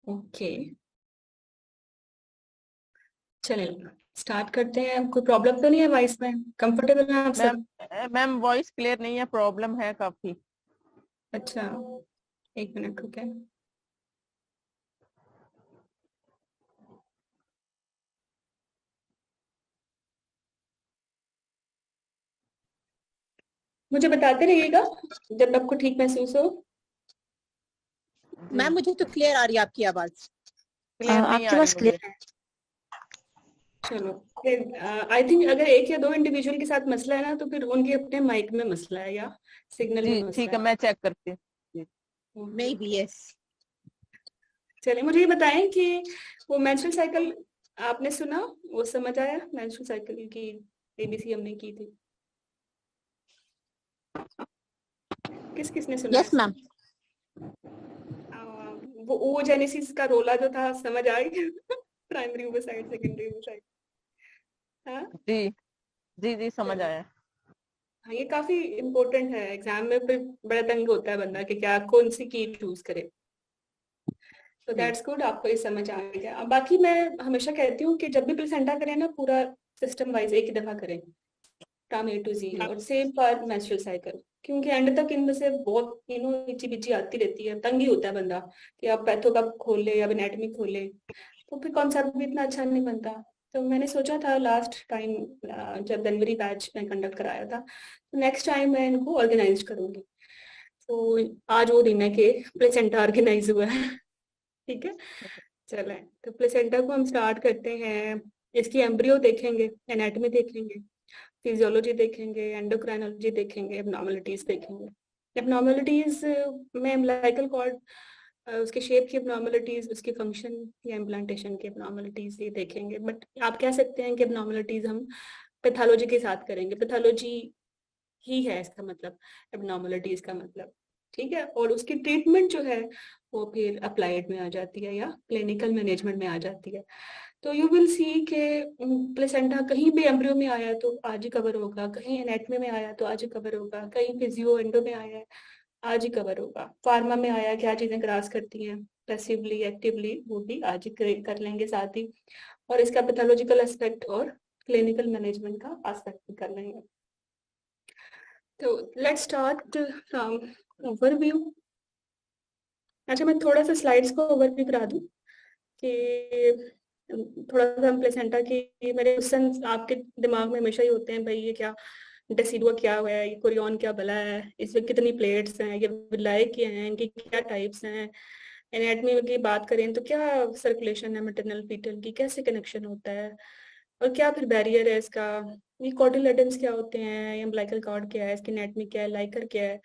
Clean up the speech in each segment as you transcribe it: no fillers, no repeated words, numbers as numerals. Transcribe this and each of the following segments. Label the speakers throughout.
Speaker 1: Okay, चलिए start करते हैं। कोई प्रॉब्लम तो नहीं है वॉइस में? कंफर्टेबल हैं आप
Speaker 2: मैम
Speaker 1: सब?
Speaker 2: मैम वॉइस क्लियर नहीं है, प्रॉब्लम है काफी।
Speaker 1: अच्छा, एक मिनट रुके। मुझे बताते रहिएगा जब आपको ठीक महसूस हो।
Speaker 2: जी
Speaker 3: मैम मुझे तो क्लियर आ रही है आपकी आवाज।
Speaker 2: क्लियर नहीं
Speaker 3: आपकी
Speaker 2: आ रही
Speaker 3: आवाज
Speaker 2: मुझे।
Speaker 3: क्लियर है।
Speaker 1: चलो फिर आई थिंक अगर एक या दो इंडिविजुअल के साथ मसला है ना, तो फिर उनके अपने माइक में मसला है या सिग्नल में
Speaker 2: जी
Speaker 1: मसला
Speaker 2: ठीक है,
Speaker 1: है।
Speaker 2: मैं चेक करती हूँ। जी
Speaker 3: मे बी यस।
Speaker 1: चलिए मुझे ये बताएं कि वो मेंस्ट्रुअल साइकिल आपने सुना, वो समझ आया? मेंस्ट्रुअल साइकिल की एबीसी हमने की थी, किस किसने सुना
Speaker 3: यस
Speaker 1: इसको?
Speaker 3: मैम।
Speaker 1: वो ओजेनेसिस का रोला जो था समझ आ गया? Primary oversight, secondary oversight. हाँ
Speaker 2: जी जी जी समझ
Speaker 1: चलो,
Speaker 2: आया।
Speaker 1: हाँ ये काफी इम्पोर्टेंट है एग्जाम में, फिर बड़ा तंग होता है बंदा कि क्या कौन सी की चूज करे। तो
Speaker 2: जी
Speaker 1: दैट्स गुड, आपको ये समझ आ गया। अब बाकी मैं हमेशा कहती हूँ कि जब भी प्लेसेंटा करें ना, पूरा सिस्टम वाइज एक ही दफा करें, फ्रॉम ए टू जी, और सेम फॉर मेंस्ट्रुअल साइकिल, क्योंकि एंड तक इनमें से बहुत इची बिची आती रहती है, तंग ही होता है बंदा कि आप पैथो कब खोले या एनाटॉमी खोले, तो फिर कॉन्सेप्ट भी इतना अच्छा नहीं बनता। तो मैंने सोचा था लास्ट टाइम जब जनवरी बैच में कंडक्ट कराया था, तो नेक्स्ट टाइम मैं इनको ऑर्गेनाइज करूंगी। तो आज वो दिन है कि प्लेसेंटा ऑर्गेनाइज हुआ है। ठीक है, चले तो प्लेसेंटा को हम स्टार्ट करते हैं। इसकी एम्ब्रियो देखेंगे, एनाटॉमी देखेंगे, फिजियोलॉजी देखेंगे, एंडोक्राइनोलॉजी देखेंगे, एबनॉर्मलिटीज देखेंगे। एबनॉर्मलिटीज में अम्बिलिकल कॉर्ड, उसके शेप की एबनॉर्मलिटीज, उसकी फंक्शन या इम्प्लांटेशन की एबनॉर्मलिटीज ये देखेंगे। बट आप कह सकते हैं कि एबनॉर्मलिटीज हम पैथोलॉजी के साथ करेंगे, पैथोलॉजी ही है इसका मतलब, एबनॉर्मलिटीज का मतलब। ठीक है, और उसकी ट्रीटमेंट जो है वो फिर अप्लाइड में आ जाती है या क्लिनिकल मैनेजमेंट में आ जाती है। तो यू विल सी के प्लेसेंटा कहीं भी एम्ब्रियो में आया तो आज ही कवर होगा, कहीं एनेटमी में आया तो आज ही कवर होगा, कहीं फिजियो एंडो में आया है आज ही कवर होगा, फार्मा में आया क्या चीजें क्रॉस करती हैं पैसिवली एक्टिवली, वो भी आज ही कर लेंगे साथ ही, और इसका पैथोलॉजिकल एस्पेक्ट और क्लिनिकल मैनेजमेंट का एस्पेक्ट भी कर लेंगे। तो लेट्स स्टार्ट फ्रॉम ओवरव्यू। अच्छा, मैं थोड़ा सा स्लाइड्स को ओवरव्यू करा दूं कि थोड़ा सा हम प्लेसेंटा की, मेरे क्वेश्चन आपके दिमाग में हमेशा ही होते हैं, भाई ये क्या डेसिडुआ क्या है, ये कोरियन क्या भला है, इसमें कितनी प्लेट्स हैं, ये विलाय क्या हैं, इनकी क्या टाइप्स हैं, एनाटॉमी की बात करें तो क्या सर्कुलेशन है मैटरनल फीटल की, कैसे कनेक्शन होता है, और क्या फिर बैरियर है इसका, ये कॉटिलेडन्स क्या होते हैं, ये अम्बिलिकल कॉर्ड क्या है, इसकी एनाटॉमी क्या है, लाइकर क्या है,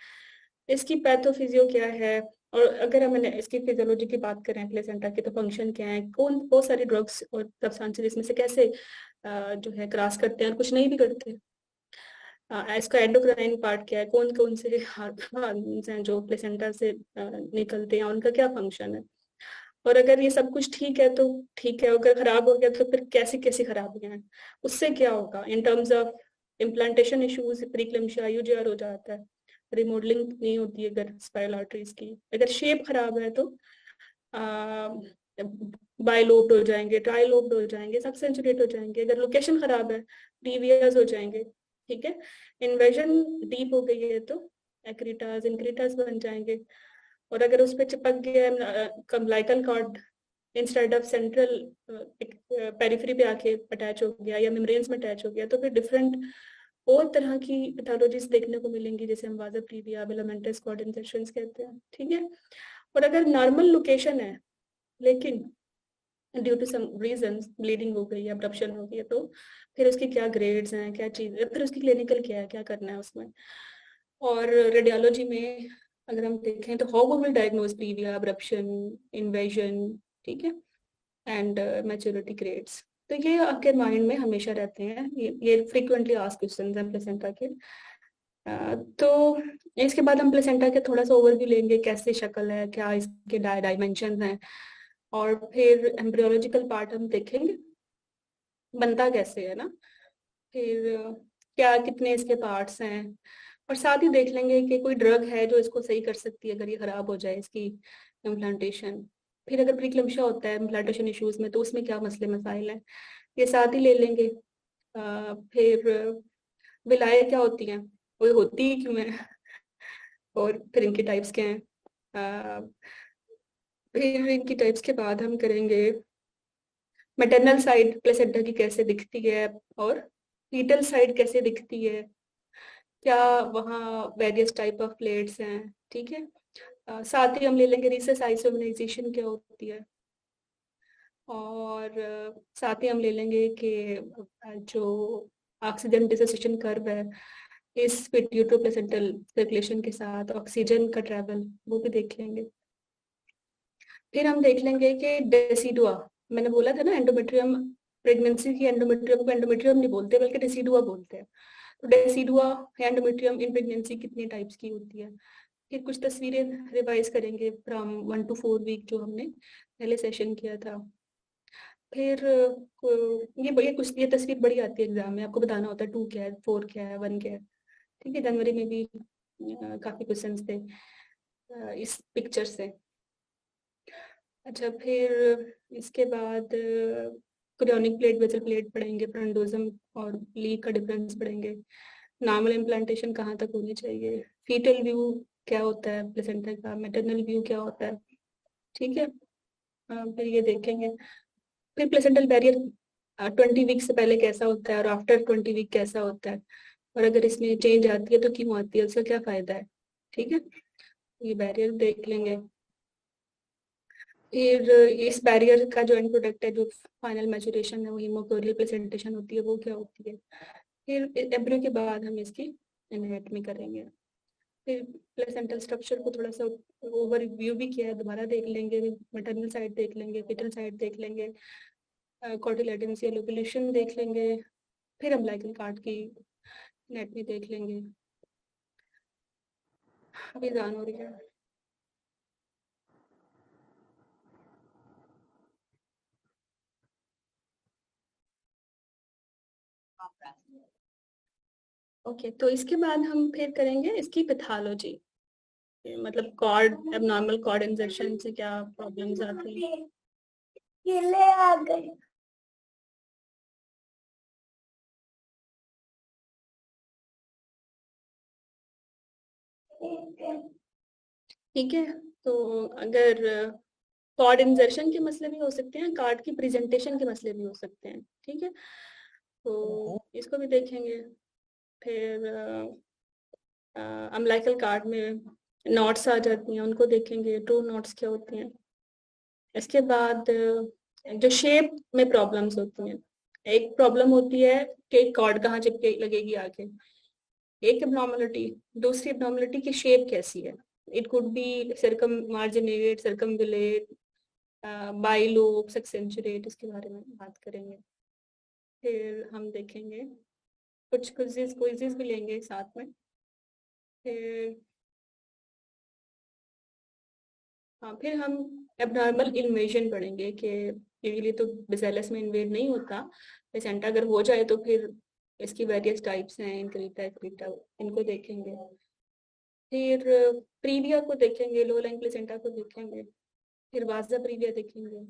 Speaker 1: इसकी पैथोफिजियो क्या है, और अगर हम इसकी फिजियोलॉजी की बात करें प्लेसेंटा की, तो फंक्शन क्या है, कौन बहुत सारे ड्रग्स और सब्सटेंसेस इसमें से कैसे जो है क्रॉस करते हैं और कुछ नहीं भी करते। इसका एंडोक्राइन पार्ट क्या है, कौन कौन से हार्मोन्स हैं जो प्लेसेंटा से निकलते हैं, उनका क्या फंक्शन है, और अगर ये सब कुछ ठीक है तो ठीक है, अगर खराब हो गया तो फिर कैसी कैसी खराबियां हैं, उससे क्या होगा in terms of implantation issues, preeclampsia, IUGR हो जाता है, रिमॉडलिंग नहीं होती है अगर स्पाइरल आर्टरीज की, अगर शेप खराब है तो बाइलोब्ड हो जाएंगे, ट्राइलोब्ड हो जाएंगे, सबसेंचुरेट हो जाएंगे, अगर लोकेशन खराब है डीवियस हो जाएंगे। ठीक है, इन्वेजन डीप हो गई है तो एक्रीटास इनक्रीटास बन जाएंगे, और अगर उस पर चिपक गया umbilical cord instead of central periphery पे आके अटैच हो गया या मेम्ब्रेन्स में अटैच हो गया, तो फिर डिफरेंट और तरह की पैथोलॉजीज देखने को मिलेंगी, जैसे हम वाजा प्रीविया फिलामेंटस कॉर्ड इंसेक्शंस कहते हैं। ठीक है, और अगर नॉर्मल लोकेशन है लेकिन due to some reasons bleeding हो गई है, अब्डक्शन हो गई है, तो फिर उसकी क्या ग्रेड्स हैं, क्या चीज, फिर उसकी क्लिनिकल क्या है, क्या करना है उसमें। और रेडियोलॉजी में अगर हम देखें तो how we will diagnose previa abduction, invasion, ठीक है, एंड मैच्योरिटी ग्रेड्स। तो ये आपके माइंड में हमेशा रहते हैं, ये फ्रीक्वेंटली आस्क्ड क्वेश्चंस हैं प्लेसेंटा के। तो इसके बाद हम प्लेसेंटा के थोड़ा सा ओवरव्यू लेंगे, कैसे शक्ल है, क्या इसके डायमेंशन हैं, और फिर एम्ब्रियोलॉजिकल पार्ट हम देखेंगे बनता कैसे है ना, फिर क्या कितने इसके पार्ट्स हैं, और साथ ही देख लेंगे कि कोई ड्रग है जो इसको सही कर सकती है अगर ये खराब हो जाए इसकी इम्प्लांटेशन। फिर अगर प्रीक्लम्पशिया होता है इम्प्लांटेशन इश्यूज में तो उसमें क्या मसले मसाइल हैं, ये साथ ही ले लेंगे। फिर विलायत क्या होती हैं, वो होती ही क्यों है, और फिर इनकी टाइप्स क्या हैं। फिर इनकी टाइप्स के बाद हम करेंगे मैटरनल साइड प्लेसेंटा की कैसे दिखती है, और फीटल साइड कैसे दिखती है, क्या वहाँ वेरियस टाइप ऑफ प्लेट्स हैं, ठीक है। साथ ही हम ले लेंगे रिसेस आइसोमराइजेशन क्या होती है, और साथ ही हम ले लेंगे कि जो ऑक्सीजन डिसोसिएशन कर्व है इस पिट्यूटरो प्लेसेंटल सर्कुलेशन के साथ ऑक्सीजन का ट्रैवल वो भी देख लेंगे। फिर हम देख लेंगे कि डेसिडुआ, मैंने बोला था ना एंडोमेट्रियम, प्रेगनेंसी की एंडोमेट्रियम को एंडोमेट्रियम नहीं बोलते बल्कि डेसिडुआ बोलते हैं। तो डेसिडुआ एंडोमेट्रियम इन प्रेगनेंसी कितने टाइप्स की होती है। फिर कुछ तस्वीरें रिवाइज करेंगे फ्रॉम 1 to 4 वीक जो हमने पहले सेशन किया था। फिर ये तस्वीर बड़ी आती है एग्जाम में, आपको बताना होता है 2 क्या है, 4 क्या है, 1 क्या है, ठीक है। जनवरी में भी काफी क्वेश्चंस थे इस पिक्चर से। अच्छा, फिर इसके बाद क्रियोनिक प्लेट वेसल प्लेट पढ़ेंगे, फ्रंडोजम और लीक का डिफरेंस पढ़ेंगे, नॉर्मल इम्प्लांटेशन कहाँ तक होनी चाहिए, फीटल व्यू क्या होता है प्लेसेंटा का, मैटरनल व्यू क्या होता है, ठीक है। फिर ये देखेंगे। फिर प्लेसेंटल बैरियर 20 वीक से पहले कैसा होता है और आफ्टर 20 वीक कैसा होता है, और अगर इसमें चेंज आती है तो क्यों आती है, उसका क्या फायदा है, ठीक है। ये बैरियर देख लेंगे। फिर इस बैरियर का जो एंड प्रोडक्ट है, जो फाइनल मैचुरेशन है, वो हीमोकोरियल प्रेजेंटेशन होती है, वो क्या होती है। फिर एम्ब्रियो के बाद हम इसकी एनाटॉमी करेंगे। फिर प्लेसेंटल स्ट्रक्चर को थोड़ा सा ओवरव्यू भी किया है, दोबारा देख लेंगे, मैटरनल साइड देख लेंगे, फिटल साइड देख लेंगे, कॉटिलेडन्स या लोकुलेशन देख लेंगे, फिर अम्बिलिकल कार्ड की एनाटॉमी देख लेंगे। अभी जान हो रही है। ओके, तो इसके बाद हम फिर करेंगे इसकी पैथोलॉजी, मतलब कॉर्ड एबनॉर्मल कॉर्ड इंजर्शन से क्या प्रॉब्लम्स आती हैं। ये ले आ गई। ठीक है, तो अगर कॉर्ड इंजर्शन के मसले भी हो सकते हैं, कार्ड की प्रेजेंटेशन के मसले भी हो सकते हैं, ठीक है, तो इसको भी देखेंगे। फिर अम्बिलिकल कार्ड में नॉट्स आ जाती हैं, उनको देखेंगे, ट्रू नॉट्स क्या होती हैं। इसके बाद जो शेप में प्रॉब्लम्स होती हैं, एक प्रॉब्लम होती है कि कॉर्ड कहाँ चिपके लगेगी आगे, एक एबनॉर्मलिटी, दूसरी एबनॉर्मलिटी की शेप कैसी है, it could be circummarginate, circumvallate, bilobe, succenturiate, इसके बारे में बात करेंगे। फिर हम देखेंगे कुछ क्विज़ेस भी लेंगे साथ में। फिर हाँ, फिर हम एबनॉर्मल इन्वेजन पढ़ेंगे कि यूजुअली तो बेसिलस में इन्वेड नहीं होता, प्लेसेंटा अगर हो जाए तो फिर इसकी वेरियस टाइप्स हैं, इंक्रीटा एक्रीटा, इनको देखेंगे। फिर प्रीविया को देखेंगे, लो लाइन प्लेसेंटा को देखेंगे, फिर वाजा प्रीविया देखेंगे,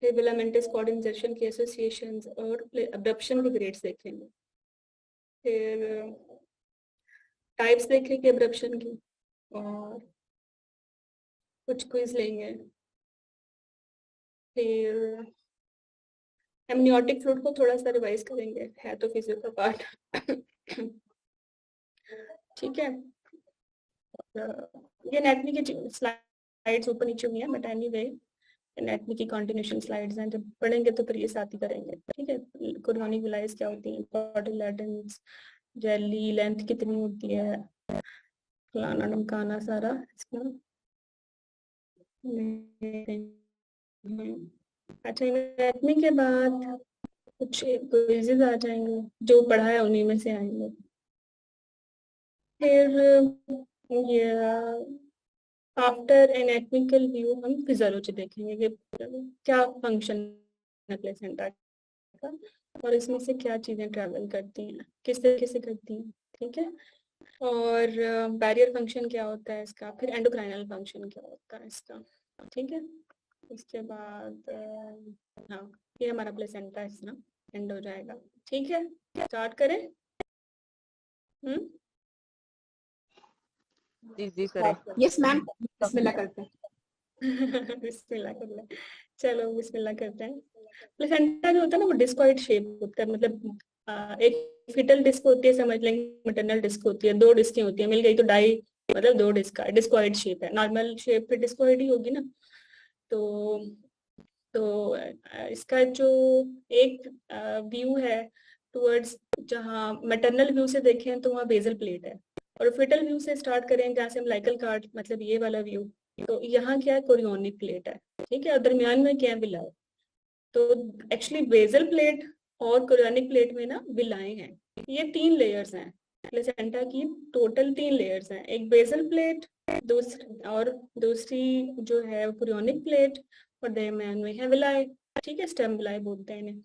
Speaker 1: फिर विलामेंटस कॉर्ड इंजर्शन की एसोसिएशंस और अब्डक्शन के ग्रेड्स देखेंगे। फिर टाइप्स देखेंगे अब्डक्शन की, और कुछ क्विज लेंगे। फिर एमनियोटिक फ्लूइड को थोड़ा सा रिवाइज करेंगे, है तो फिजियो का पार्ट। ठीक है, ये एनाटॉमी की स्लाइड्स ऊपर नीचे हुई है, बट एनीवे एनाटॉमी की कंटिन्यूएशन स्लाइड्स हैं, जब पढ़ेंगे तो फिर ये साथ ही करेंगे, ठीक है। कोरियोनिक विलाइस क्या होती है, कॉटिलेडन्स, जेली लेंथ कितनी होती है, फलाना ढमकाना सारा इसमें। अच्छा, एनाटॉमी के बाद कुछ क्विज़ेस आ जाएंगे, जो पढ़ा है उन्हीं में से आएंगे। फिर ये आफ्टर एनाटॉमिकल व्यू हम फिजियोलॉजी देखेंगे कि क्या फंक्शन है प्लेसेंटा का, और इसमें से क्या चीजें ट्रैवल करती हैं, किस तरीके से करती हैं, ठीक है। और बैरियर फंक्शन क्या होता है इसका, फिर एंडोक्राइनल फंक्शन क्या होता है इसका, ठीक है। उसके बाद हाँ, ये हमारा प्लेसेंटा इस तरह एंड हो जाएगा। ठीक है, स्टार्ट करें।
Speaker 2: जी जी करें।
Speaker 3: यस मैम, बिस्मिल्लाह करते हैं।
Speaker 1: बिस्मिल्लाह कर ले। चलो बिस्मिल्लाह करते हैं। प्लेसेंटा जो होता है ना, वो डिस्कॉइड शेप होता है, मतलब एक फिटल डिस्क होती है, समझ लेंगे, मैटरनल डिस्क होती है, दो डिस्कें होती है, मिल गई तो डाई, मतलब दो डिस्क का डिस्कॉइड शेप है। नॉर्मल शेप फिर डिस्कॉइड ही होगी ना। तो इसका जो एक व्यू है टुवर्ड्स, जहाँ मैटरनल व्यू से देखें तो वहाँ बेजल प्लेट है, और फिटल व्यू से स्टार्ट करें जहाँ से हम लाइकल कार्ड, मतलब ये वाला व्यू, तो यहाँ क्या है, कोरियोनिक प्लेट है। ठीक है, और दरमियान में क्या है, विलाय। तो एक्चुअली बेजल प्लेट और कोरियोनिक प्लेट में ना विलाएं हैं। ये 3 लेयर्स हैं प्लेसेंटा की, टोटल 3 लेयर्स हैं। एक बेजल प्लेट, दूसरी जो है कोरियोनिक प्लेट, और दरमियान में है विलाय। ठीक है, स्टेम विलाय बोलते हैं इन्हें।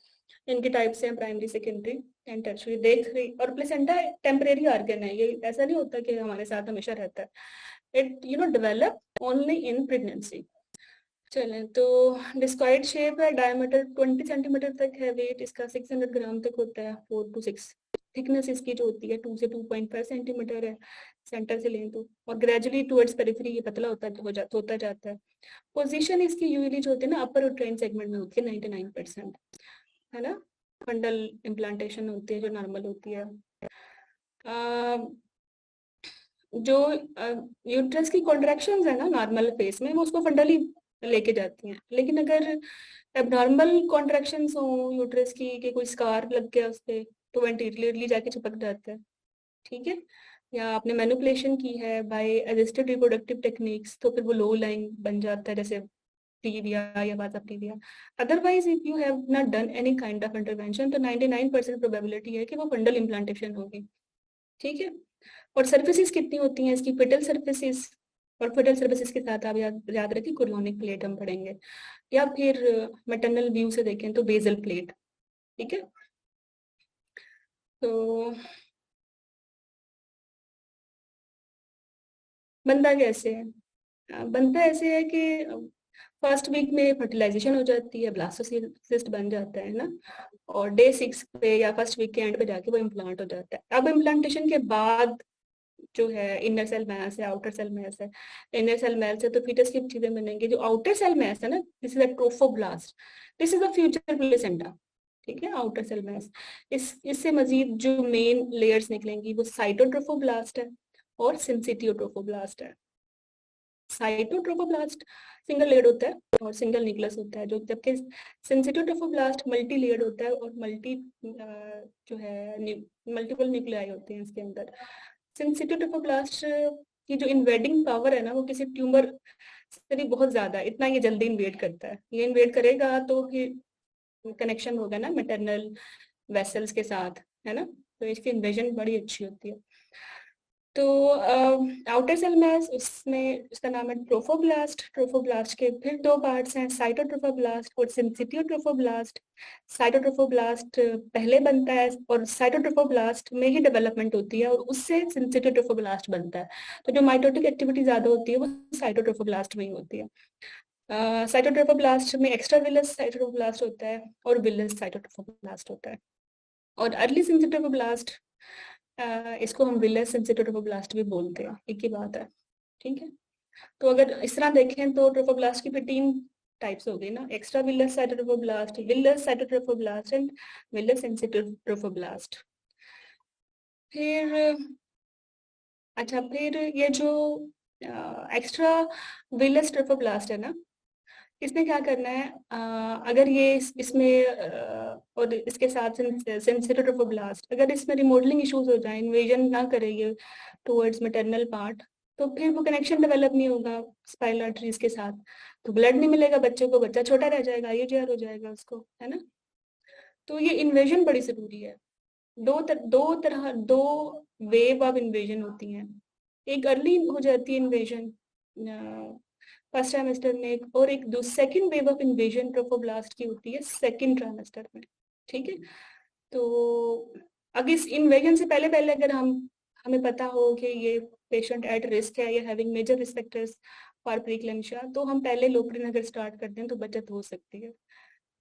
Speaker 1: इनके टाइप से हैं प्राइमरी, सेकेंडरी एंड टर्शियरी। देख रही, और प्लेसेंटा टेम्परेरी ऑर्गन है, ये ऐसा नहीं होता कि हमारे साथ हमेशा रहता है। It develop only in pregnancy. चलें, तो डिस्कॉइड शेप है, डायमीटर 20 सेंटीमीटर तक है, वेट इसका 600 ग्राम तक होता है, 4 to 6। थिकनेस इसकी जो होती है 2 से 2.5 सेंटीमीटर है सेंटर से लें तो, और ग्रेजुअली टुवर्ड्स पेरिफेरी ये पतला होता जाता है। पोजीशन इसकी यूजली जो होती है ना, अपर ट्रेन सेगमेंट में होती है 99%, है ना। फंडल इम्प्लांटेशन होती है जो नॉर्मल होती है। जो यूट्रस की कॉन्ट्रैक्शंस है ना नॉर्मल फेस में, वो उसको फंडली लेके जाती हैं। लेकिन अगर एबनॉर्मल कॉन्ट्रैक्शंस हो यूट्रस की, कि कोई स्कार लग गया उस पर, तो वेंटिलेटरली जाके चिपक जाता है। ठीक है, या आपने मैनिपुलेशन की है बाय असिस्टेड रिप्रोडक्टिव टेक्निक्स, तो फिर वो लो लाइन बन जाता है, जैसे प्रीविया या वाजा previa. Otherwise if you have not done any kind of intervention, तो 99% प्रोबेबिलिटी है कि वो फंडल इम्प्लांटेशन होगी। ठीक है, और सर्फेसिस कितनी होती हैं इसकी, फिटल सर्फेसिस, और फिटल सर्फेसिस के साथ आप याद रखें कोरियोनिक प्लेट हम पढ़ेंगे, या फिर मैटरनल व्यू से देखें तो बेजल प्लेट। ठीक है, तो बनता कैसे है? बनता ऐसे है कि फर्स्ट वीक में फर्टिलाइजेशन हो जाती है, ब्लास्टोसिस्ट बन जाता है ना, और डे 6 पे या फर्स्ट वीक के एंड पे जाके वो इम्प्लांट हो जाता है। अब इम्प्लांटेशन के बाद जो है इनर सेल मैस है, आउटर सेल मैस है। इनर सेल मैस है तो फीटस की चीजें बनेंगी। जो आउटर सेल मैस है ना, this is a trophoblast, this is the future placenta. ठीक है, आउटर सेल मैस। इससे मजीद जो मेन लेयर्स निकलेंगी वो साइटोट्रोफोब्लास्ट है और सिंसिटियोट्रोफोब्लास्ट है। साइटोट्रोफोब्लास्ट सिंगल लेयर्ड होता है और सिंगल न्यूक्लियस होता है, जो जबकि सिंसिटियोट्रोफोब्लास्ट मल्टी लेयर्ड होता है और जो है मल्टीपल न्यूक्लियाई होते हैं इसके अंदर। सिंसिटियोट्रोफोब्लास्ट की जो इन्वेडिंग पावर है ना, वो किसी ट्यूमर से भी बहुत ज्यादा है, इतना ये जल्दी इन्वेड करता है। ये इन्वेड करेगा तो फिर कनेक्शन होगा ना मैटरनल वेसल्स के साथ, है ना, तो इसकी इन्वेजन बड़ी अच्छी होती है। तो आउटर सेल मैस, उसमें उसका नाम है ट्रोफोब्लास्ट। ट्रोफोब्लास्ट के फिर 2 पार्ट्स हैं, साइटोट्रोफोब्लास्ट और सिंसिटियोट्रोफोब्लास्ट। साइटोट्रोफोब्लास्ट पहले बनता है और साइटोट्रोफोब्लास्ट में ही डेवलपमेंट होती है, और उससे सिंसिटियोट्रोफोब्लास्ट बनता है। तो जो माइटोटिक एक्टिविटी ज्यादा होती है वो साइटोट्रोफोब्लास्ट में ही होती है। साइटोट्रोफोब्लास्ट में एक्स्ट्रा विलस साइटोट्रोफोब्लास्ट होता है और विलस साइटोट्रोफोब्लास्ट होता है। और अर्ली सिंसिटियोट्रोफोब्लास्ट, इसको हम विलस सिंसिटियोट्रोफोब्लास्ट भी बोलते हैं, एक ही बात है। ठीक है, तो अगर इस तरह देखें तो ट्रोफोब्लास्ट की फिर 3 टाइप्स हो गई ना, extra villous cytotrophoblast, villous cytotrophoblast and villous syncytiotrophoblast. फिर अच्छा, फिर ये जो एक्स्ट्रा विलस ट्रोफोब्लास्ट है ना, इसने क्या करना है, अगर ये इसमें और इसके साथ सिंसिटियोट्रोफोब्लास्ट, अगर इसमें रिमोडलिंग इश्यूज हो जाए, इन्वेजन ना करे ये टुवर्ड्स मैटरनल पार्ट, तो फिर वो कनेक्शन डेवलप नहीं होगा स्पाइनल आर्टरीज के साथ, तो ब्लड नहीं मिलेगा बच्चे को, बच्चा छोटा रह जाएगा, आईयूजीआर हो जाएगा उसको, है ना। तो ये इन्वेजन बड़ी जरूरी है। दो वेव ऑफ इन्वेजन होती हैं। एक अर्ली हो जाती है इन्वेजन फर्स्ट ट्राइमेस्टर में, और एक second wave of invasion trophoblast की होती है सेकंड ट्राइमेस्टर में। ठीक है, तो अगर इस इन्वेजन से पहले पहले अगर हमें पता हो कि ये पेशेंट एट रिस्क है या having major risk factors for preeclampsia, तो हम पहले लोप्रिन अगर स्टार्ट करते हैं तो बचत हो सकती है।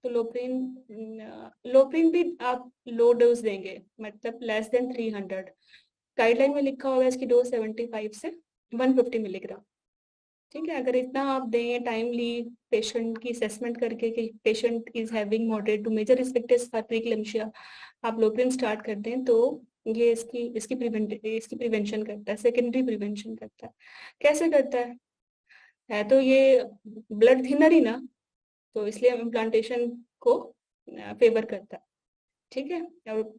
Speaker 1: तो लोप्रिन भी आप लो डोज देंगे, मतलब लेस देन 300। गाइडलाइन में लिखा होगा इसकी डोज 75 से 150 मिलीग्राम। ठीक है, अगर इतना आप दें टाइमली पेशेंट की असेसमेंट करके कि patient is having moderate to major respective preeclampsia, आप लोप्रिन स्टार्ट कर दें तो ये इसकी प्रिवेंशन करता है, सेकेंडरी प्रिवेंशन करता है। कैसे करता है तो ये ब्लड थिनर ही ना, तो इसलिए इम्प्लांटेशन को फेवर करता है। ठीक है, और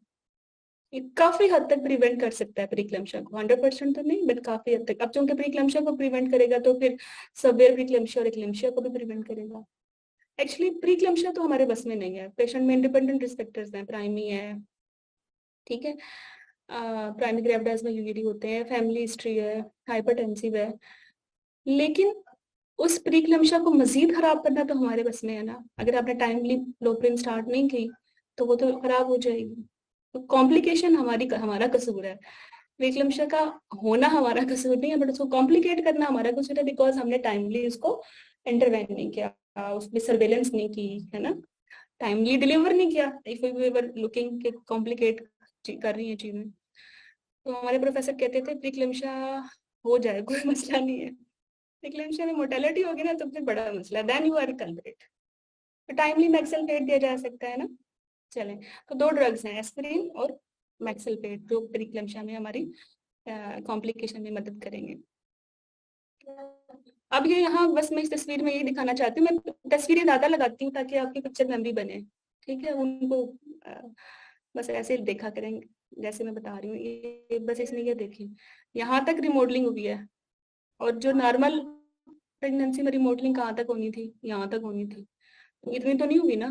Speaker 1: ये काफी हद तक प्रिवेंट कर सकता है प्रीक्लेम्शिया को, 100% तो नहीं बट काफी हद तक। अब चूंकि प्रीक्लेम्शिया को प्रिवेंट करेगा तो फिर सवेयर प्रीक्लेम्शिया और एक्लेम्शिया को भी प्रिवेंट करेगा। एक्चुअली प्रीक्लेम्शिया तो हमारे बस में नहीं है, पेशेंट में इंडिपेंडेंट रिस्पेक्टर्स हैं, प्राइमी है, ठीक है, प्राइमरी ग्रेविडास में यूरिडी होते हैं, फैमिली हिस्ट्री है, हाइपरटेंसिव है, लेकिन उस प्रीक्लेम्शिया को मजीद खराब करना तो हमारे बस में है ना। अगर आपने टाइमली लोप्रिन स्टार्ट नहीं की तो वो तो खराब हो जाएगी। तो कॉम्प्लिकेशन हमारा कसूर है, प्रीक्लेम्शिया का होना हमारा कसूर नहीं है, बट उसको कॉम्प्लिकेट करना हमारा कसूर है, बिकॉज हमने टाइमली उसको इंटरवेन नहीं किया, उसमें सर्वेलेंस नहीं की, है ना, टाइमली डिलीवर नहीं किया। इफ वी वर लुकिंग के कॉम्प्लिकेट कर रही है चीजें, तो हमारे प्रोफेसर कहते थे प्रीक्लेम्शिया हो जाए कोई मसला नहीं है, प्रीक्लेम्शिया में मोर्टेलिटी होगी ना तो फिर बड़ा मसला, देन यू आर कल्प्रिट। तो टाइमली मैक्सेलफेट दिया जा सकता है ना। चलें, तो दो ड्रग्स हैं, एस्पिरिन और मैक्सेलफेट, जो प्रीक्लेम्शिया में हमारी कॉम्प्लिकेशन में मदद करेंगे। अब ये यहाँ बस मैं इस तस्वीर में ये दिखाना चाहती हूँ, मैं तस्वीरें ज्यादा लगाती हूँ ताकि आपकी पिक्चर मेमोरी बने। ठीक है, उनको बस ऐसे देखा करेंगे जैसे मैं बता रही हूँ। ये बस इसमें ये देखें, यहाँ तक रिमॉडलिंग हुई है, और जो नॉर्मल प्रेगनेंसी में रिमॉडलिंग कहाँ तक होनी थी, यहाँ तक होनी थी, तो इतनी तो नहीं हुई ना,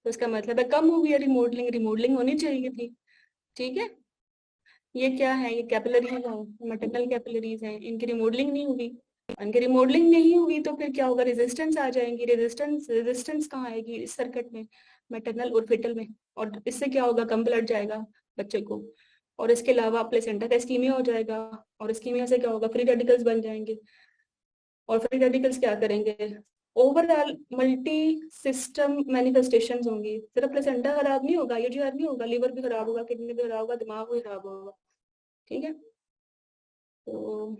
Speaker 1: तो इसका मतलब है कम हुई है रिमॉडलिंग, रिमॉडलिंग होनी चाहिए थी। ठीक है, ये क्या है, ये कैपिलरीज हैं, मैटरनल कैपिलरीज हैं, इनकी रिमॉडलिंग नहीं हुई। इनकी रिमॉडलिंग नहीं हुई तो फिर क्या होगा, रेजिस्टेंस आ जाएंगी। रेजिस्टेंस कहाँ आएगी, इस सर्किट में, मैटरनल और फिटल में, और इससे क्या होगा, कम ब्लड जाएगा बच्चे को, और इसके अलावा प्लेसेंटा का इस्कीमिया हो जाएगा, और इस्कीमिया से क्या होगा, फ्री रेडिकल्स बन जाएंगे, और फ्री रेडिकल्स क्या करेंगे, ओवरऑल मल्टी सिस्टम मैनिफेस्टेशंस होंगी। सिर्फ प्लेसेंटा खराब नहीं होगा, यूजीआर नहीं होगा, लीवर भी खराब होगा, किडनी भी खराब होगा, दिमाग भी खराब होगा। ठीक है, तो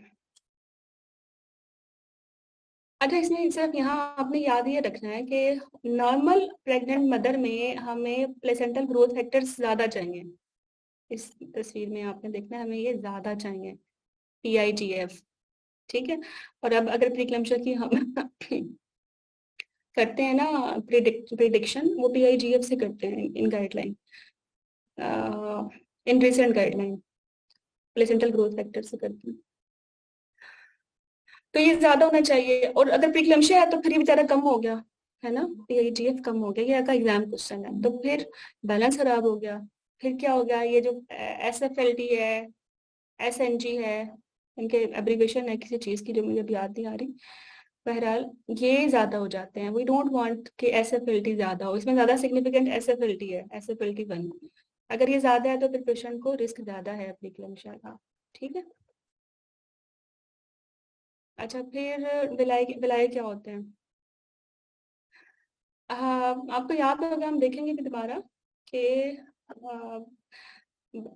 Speaker 1: अच्छा, इसमें सिर्फ यहाँ आपने याद ये रखना है कि नॉर्मल प्रेग्नेंट मदर में हमें प्लेसेंटल ग्रोथ फैक्टर्स ज्यादा चाहिए। इस तस्वीर में आपने देखना है, हमें ये ज्यादा चाहिए, PIGF। ठीक है, और अब अगर प्रीक्लेम्शिया की हम करते हैं ना प्रिडिक्शन, वो PIGF से करते हैं in guideline, in recent guideline placental growth factor से करते हैं। तो ये ज्यादा होना चाहिए, और अगर प्रीक्लेम्शिया है तो फिर ये बेचारा कम हो गया, है ना, PIGF कम हो गया, ये का एग्जाम क्वेश्चन है, तो फिर बैलेंस खराब हो गया। फिर क्या हो गया, ये जो SFLT है, SNG है, इनके एब्रीवेशन है किसी चीज की जो मुझे अभी याद नहीं आ रही, बहरहाल ये ज्यादा हो जाते हैं। वी डोंट वांट कि SFLT ज्यादा हो, इसमें ज्यादा सिग्निफिकेंट SFLT है, SFLT1। अगर ये ज्यादा है तो फिर पेशेंट को रिस्क ज्यादा है प्रीक्लेम्शिया का। ठीक है, अच्छा, फिर विलाय क्या होते हैं, आपको याद होगा, हम देखेंगे कि दोबारा कि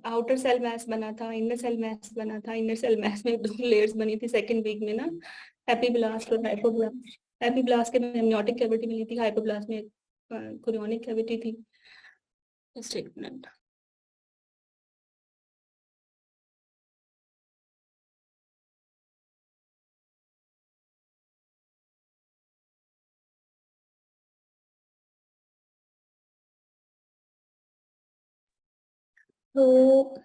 Speaker 1: आउटर सेल मैस बना था, इनर सेल मैस बना था। इनर सेल मैस में 2 लेयर्स बनी थी सेकेंड वीक में ना, एपीब्लास्ट और हाइपोब्लास्ट। एपीब्लास्ट के में एमनियोटिक कैविटी मिली थी, हाइपोब्लास्ट में कोरियोनिक कैविटी थी। स्टेटमेंट, तो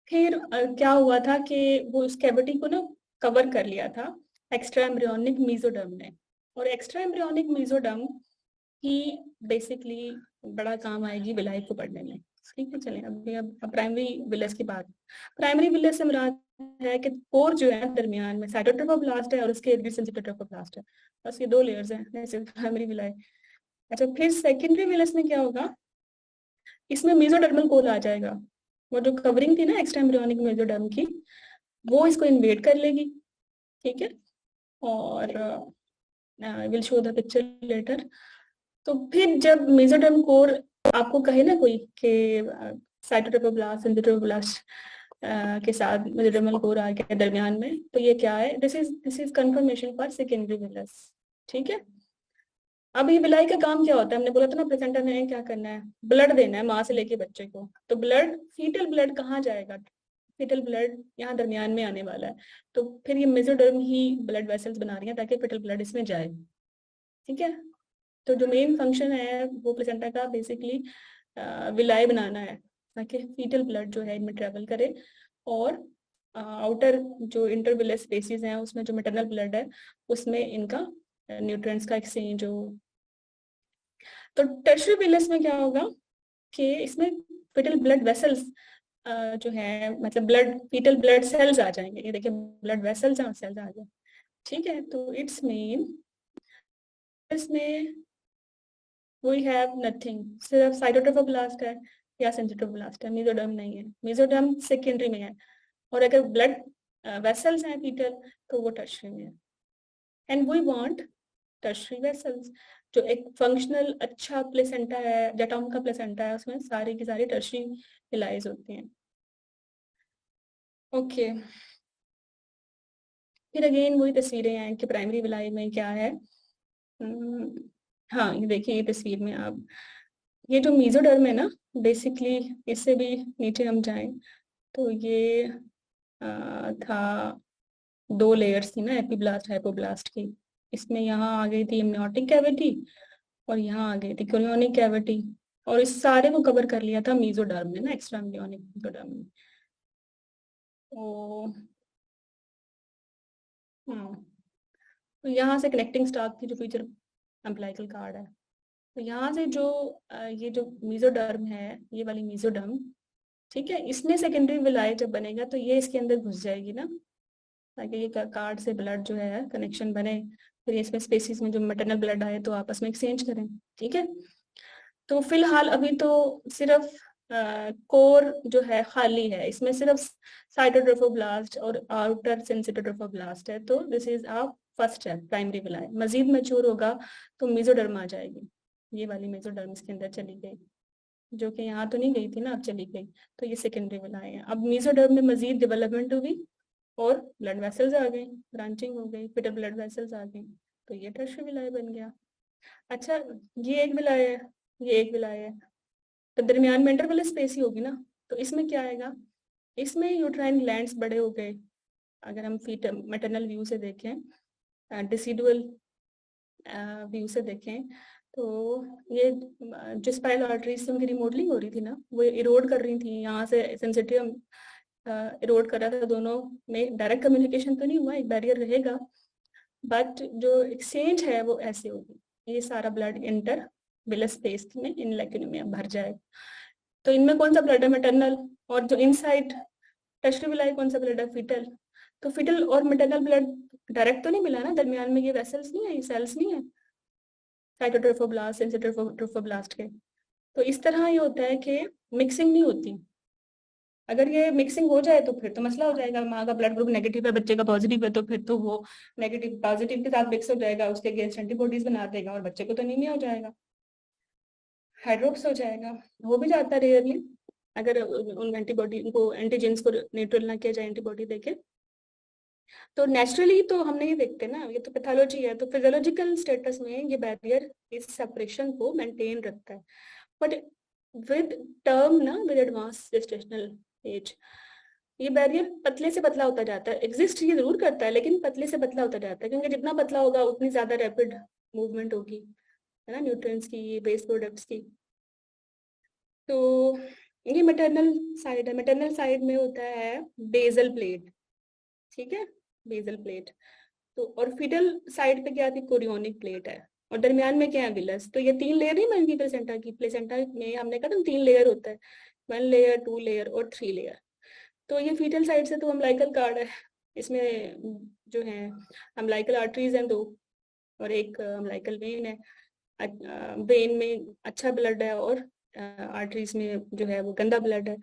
Speaker 1: फिर क्या हुआ था कि वो उस कैविटी को ना कवर कर लिया था एक्स्ट्रा एम्ब्रियोनिक मीजोडर्म ने, और एक्स्ट्रा एम्ब्रियोनिक मीजोडर्म की बेसिकली बड़ा काम आएगी विलाय को पढ़ने में। ठीक है, चलें अभी अब प्राइमरी विलस की बात। प्राइमरी विलस से मुराद है कि पोर जो है दरमियान में साइटोट्रोफोब्लास्ट है और उसके इर्द गिर्द साइटोट्रोफोब्लास्ट है, बस ये 2 लेयर्स हैं जैसे प्राइमरी विलाय। अच्छा, फिर सेकेंडरी विलस में क्या होगा, इसमें मेसोडर्मल कोल आ जाएगा, वो जो कवरिंग थी ना एक्स्ट्रा एम्ब्रियोनिक मेसोडर्म की, वो इसको इन्वेड कर लेगी। ठीक है, और I will show the picture later. तो फिर जब मेसोडर्म कोर आपको कहे ना कोई कि साइटोट्रोफोब्लास्ट सेंट्रोब्लास्ट के साथ मेसोडर्मल कोर आ गया दरमियान में, तो ये क्या है, this is confirmation for secondary villous. ठीक है, अब ये विलाई का काम क्या होता है, हमने बोला था ना प्लेसेंटा ने क्या करना है, ब्लड देना है माँ से लेके बच्चे को। तो ब्लड, फीटल ब्लड कहाँ जाएगा, फीटल ब्लड यहाँ दरमियान में आने वाला है। तो फिर ये मेसोडर्म ही ब्लड वेसल्स बना रही है ताकि फीटल ब्लड इसमें जाए। ठीक है, तो जो मेन फंक्शन है वो प्लेसेंटा का बेसिकली विलाई बनाना है ताकि फीटल ब्लड जो है इनमें ट्रेवल करे, और आउटर जो इंटरविलस स्पेसीज हैं उसमें जो मैटरनल ब्लड है उसमें इनका न्यूट्रिएंट्स का एक्सचेंज हो। तो टर्शियरी विलस में क्या होगा कि इसमें फीटल ब्लड वेसल्स जो है, मतलब ब्लड, फीटल ब्लड सेल्स आ जाएंगे। ये देखिए ब्लड वेसल्स और सेल्स आ जाए। ठीक है, तो इट्स मीन इसमें वी हैव नथिंग, सिर्फ साइटोट्रोफोब्लास्ट है या सेंट्रोब्लास्ट है, मेसोडर्म नहीं है। मेसोडर्म सेकेंडरी में है, और अगर ब्लड वेसल्स हैं फीटल तो वो टर्शियरी में है। And we want tertiary vessels, जो एक फंक्शनल अच्छा प्लेसेंटा है, जटाउम का प्लेसेंटा है, उसमें सारी की सारी टर्शियरी विलाइज होती हैं। ओके, फिर अगेन वही तस्वीरें हैं कि प्राइमरी विलाई में क्या है। हाँ, ये देखिए ये तस्वीर में आप, ये जो मेसोडर्म है ना, बेसिकली इससे भी नीचे हम जाएं तो ये था, 2 लेयर्स थी ना, एपिब्लास्ट हाइपोब्लास्ट की। इसमें यहाँ आ गई थी एमनियोटिक कैविटी और यहाँ आ गई थी कोरियोनिक कैविटी, और इस सारे को कवर कर लिया था मेसोडर्म में ना, एक्स्ट्रा एम्ब्रियोनिक मेसोडर्म में। तो हाँ, तो यहाँ से कनेक्टिंग स्टाक की जो फीचर अम्बिलिकल कार्ड है, तो यहाँ से जो ये जो मेसोडर्म है, ये वाली मेसोडर्म, ठीक है, इसमें सेकेंडरी विलाई जब बनेगा तो ये इसके अंदर घुस जाएगी ना, ताकि ये कार्ड से ब्लड जो है कनेक्शन बने, फिर इसमें स्पेसीज में जो मैटरनल ब्लड आए तो आपस में एक्सचेंज करें। ठीक है, तो फिलहाल अभी तो सिर्फ कोर जो है खाली है, इसमें सिर्फ साइटोट्रोफोब्लास्ट और आउटर सेंसिटोट्रोफोब्लास्ट है। तो दिस इज आ फर्स्ट है प्राइमरी विलाई। मजीद मैच्योर होगा तो मेसोडर्म आ जाएगी, ये वाली मेसोडर्म इसके अंदर चली गई, जो कि यहाँ तो नहीं गई थी ना, अब चली गई। तो ये सेकेंडरी विलाई है। अब मेसोडर्म में मजीद डेवलपमेंट हुई और ब्लड वेसल्स आ गई, ब्रांचिंग हो गई, फिर ब्लड वेसल्स आ गई, तो ये टर्शियरी विलाई बन गया। अच्छा, ये एक विलाई है, ये एक विलाई है, तो दरमियान में इंटरविलस स्पेस ही होगी ना। तो इसमें क्या आएगा, इसमें यूट्राइन ग्लैंड्स बड़े हो गए। अगर हम फीट मैटरनल व्यू से देखें, डिसीडुअल व्यू से देखें, तो ये जो स्पाइरल आर्टरीज से उनकी रिमोडलिंग हो रही थी ना, वो इरोड कर रही थी, यहाँ से सेंसिटिव इरोड कर रहा था। दोनों में डायरेक्ट कम्युनिकेशन तो नहीं हुआ, एक बैरियर रहेगा, बट जो एक्सचेंज है वो ऐसे होगी। ये सारा ब्लड इंटर विलस स्पेस में इन लैक्यूना में भर जाएगा। तो इनमें कौन सा ब्लड है, मैटरनल, और जो इनसाइड टर्शियरी विलाई कौन सा ब्लड है, फीटल। तो फीटल और मैटरनल ब्लड डायरेक्ट तो नहीं मिला ना, दरमियान में ये वेसल्स नहीं है, ये सेल्स नहीं है साइटोट्रोफोब्लास्ट सेंसिटोट्रोफोब्लास्ट के। तो इस तरह ये होता है कि मिक्सिंग नहीं होती। अगर ये मिक्सिंग हो जाए तो फिर तो मसला हो जाएगा, माँ का ब्लड ग्रुप नेगेटिव है, बच्चे का पॉजिटिव है, तो फिर तो वो नेगेटिव पॉजिटिव के साथ मिक्स हो जाएगा, उसके अगेंस्ट एंटीबॉडीज बना देगा और बच्चे को तो एनीमिया हो जाएगा, हाइड्रोप्स हो जाएगा। हो भी जाता है रेयरली, अगर उन एंटीबॉडी को, एंटीजेंस को न्यूट्रल ना किया जाए एंटीबॉडी देके। तो नेचुरली तो हमने ये देखते हैं ना, ये तो पैथोलॉजी है। तो फिजियोलॉजिकल स्टेटस में ये बैरियर इस सेपरेशन को मेंटेन रखता है, बट विद टर्म ना, विद एडवांस जेस्टेशनल एज, ये बैरियर पतले से पतला होता जाता है। एग्जिस्ट ये जरूर करता है लेकिन पतले से पतला होता जाता है, क्योंकि जितना पतला होगा उतनी ज्यादा रैपिड मूवमेंट होगी, है ना, न्यूट्रिएंट्स की, बेस प्रोडक्ट्स की। तो ये मैटरनल साइड है। मैटरनल साइड में होता है बेसल प्लेट, ठीक है, बेसल प्लेट। तो और फीटल साइड पे क्या थी, कोरियोनिक प्लेट है, और दरमियान में क्या है, विलस। तो ये 3 लेयर नहीं बन गई प्लेसेंटा की। प्लेसेंटा में हमने कहा था 3 लेयर होता है, 1 लेयर, 2 लेयर और 3 लेयर। तो ये फीटल साइड से तो अम्बिलिकल कार्ड है, इसमें जो है अम्बिलिकल आर्टरीज हैं 2 और एक अम्बिलिकल वेन है। वेन में अच्छा ब्लड है और आर्टरीज में जो है वो गंदा ब्लड है।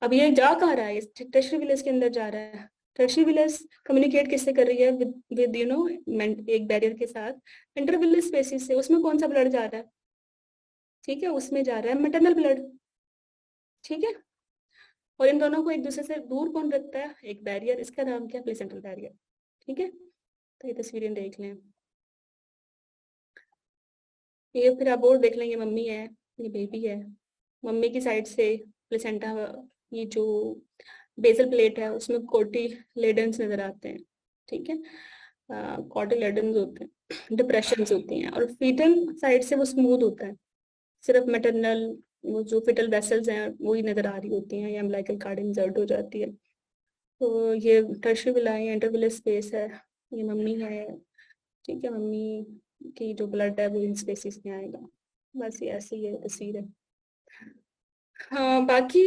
Speaker 1: अब ये जा कहाँ रहा है, टर्शियरी विलस के अंदर जा रहा है। टर्शियरी विलस कम्युनिकेट किससे कर रही है? विद यू नो एक बैरियर के साथ इंटरविलस स्पेसिस से। उसमें कौन सा ब्लड जा रहा है? ठीक है, उसमें जा रहा है मैटरनल ब्लड। ठीक है, और इन दोनों को एक दूसरे से दूर कौन रखता है? एक बैरियर, इसका नाम क्या? Placental barrier. ठीक है, तो ये तस्वीरें देख लें। ये फिर आप और देख लें, ये मम्मी है, ये बेबी है। मम्मी की साइड से प्लेसेंटा, ये जो बेसल प्लेट है उसमें कोटिलेडन्स नजर आते हैं। ठीक है, कोटिलेडन्स होते हैं, डिप्रेशंस होती हैं, और फीटल साइड से वो स्मूथ होता है, सिर्फ मैटरनल वो जो फिटल वेसल्स हैं वही नजर आ रही होती हैं, या अम्बिलिकल कार्ड इंसर्ट हो जाती है। तो ये टर्शियरी विलाई इंटरविलस स्पेस है, ये मम्मी है। ठीक है, मम्मी की जो ब्लड है वो इन स्पेसिस में आएगा। बस ये ऐसी ये तस्वीर है। हाँ, बाकी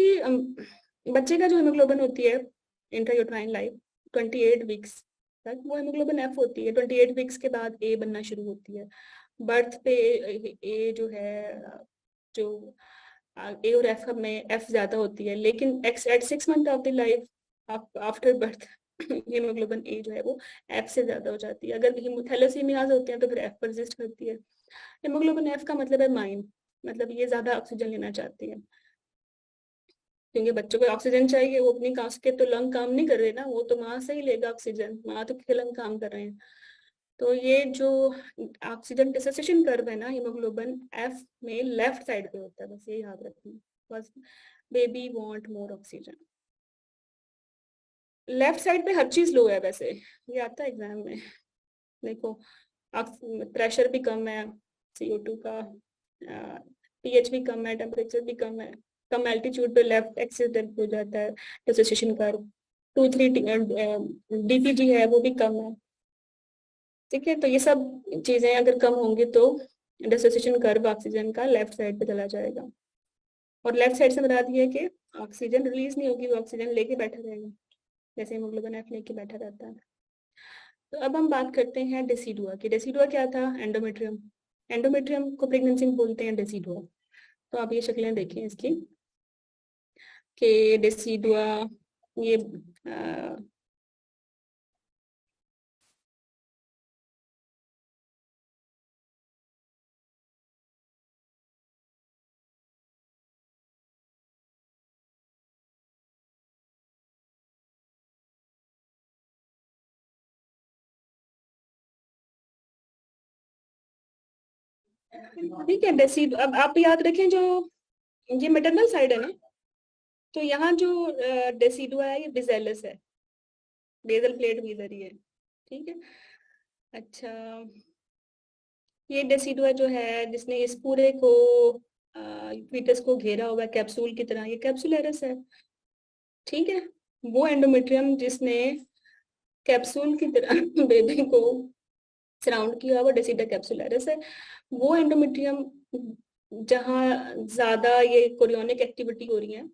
Speaker 1: बच्चे का जो हीमोग्लोबिन होती है इंट्रायूट्राइन लाइफ 28 वीक्स तक, वो हीमोग्लोबिन एफ होती है। 28 वीक्स के बाद ए बनना शुरू होती है। बर्थ पे ए जो है, जो ए और एफ में एफ ज्यादा होती है, लेकिन at 6 month of the life after birth haemoglobin A जो है वो एफ से ज्यादा हो जाती है। अगर थैलेसीमियाज होते हैं तो फिर एफ परसिस्ट करती है। हीमोग्लोबिन एफ का मतलब है माइंड, मतलब ये ज्यादा ऑक्सीजन लेना चाहती है, क्योंकि बच्चों को ऑक्सीजन चाहिए। वो अपनी कांस के तो लंग काम नहीं कर रहे ना, वो तो माँ से ही लेगा ऑक्सीजन, माँ तो के लंग काम कर रहे हैं। तो ये जो ऑक्सीजन डिसोसिएशन कर्व है ना हीमोग्लोबिन एफ में लेफ्ट साइड पे होता है, बस ये याद रखना। बस baby want more oxygen. Left side पे हर चीज लो है वैसे, ये आता है एग्जाम में। देखो, प्रेशर भी कम है, CO2 का, pH भी कम है, टेम्परेचर भी कम है, कम एल्टीट्यूड पे लेफ्ट एक्सिस हो जाता है डिसोसिएशन कर्व। 2-3 DPG है वो भी कम है। ठीक है, तो ये सब चीजें अगर कम होंगी तो डिसोसिएशन कर्व ऑक्सीजन का लेफ्ट साइड पे चला जाएगा। और लेफ्ट साइड से बता दिया कि ऑक्सीजन रिलीज नहीं होगी, वो ऑक्सीजन लेके बैठा रहेगा, जैसे हीमोग्लोबिन एफ लेके बैठा रहता है। तो अब हम बात करते हैं डेसिडुआ की। डेसिडुआ क्या था? एंडोमेट्रियम। एंडोमेट्रियम को प्रेगनेंसी में बोलते हैं डेसिडुआ। तो आप ये शक्लें देखें इसकी कि डेसिडुआ ये ठीक है, डेसिडुआ अब आप याद रखें, जो ये मेटरनल साइड है ना, तो यहाँ जो डेसिडुआ है ये बेसेलस है, बेसल प्लेट भी इधर ही है। ठीक है, अच्छा, ये डेसिडुआ जो है जिसने इस पूरे को फीटस को घेरा हुआ है कैप्सूल की तरह, ये कैप्सुलरिस है। ठीक है, वो एंडोमेट्रियम जिसने कैप्सूल की तरह बेबी को सराउंड किया हुआ डेसिडा कैप्सुलरिस है। वो एंडोमेट्रियम जहाँ ज्यादा ये कोरियोनिक एक्टिविटी हो रही है,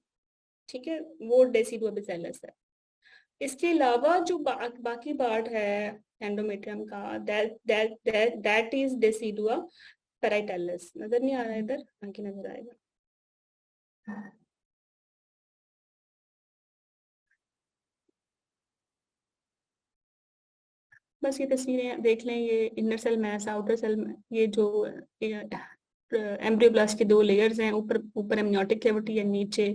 Speaker 1: ठीक है, वो डेसिडुआ बेसिलस है। इसके अलावा जो बाकी पार्ट है एंडोमेट्रियम का, दैट इज डेसिडुआ पेराइटलिस। नजर नहीं आ रहा है इधर? आगे नजर आएगा। बस ये तस्वीरें देख लें, ये inner cell mass, outer cell, ये जो एम्ब्रियोब्लास्ट के 2 लेयर्स हैं, ऊपर ऊपर एमनियोटिक कैविटी है, नीचे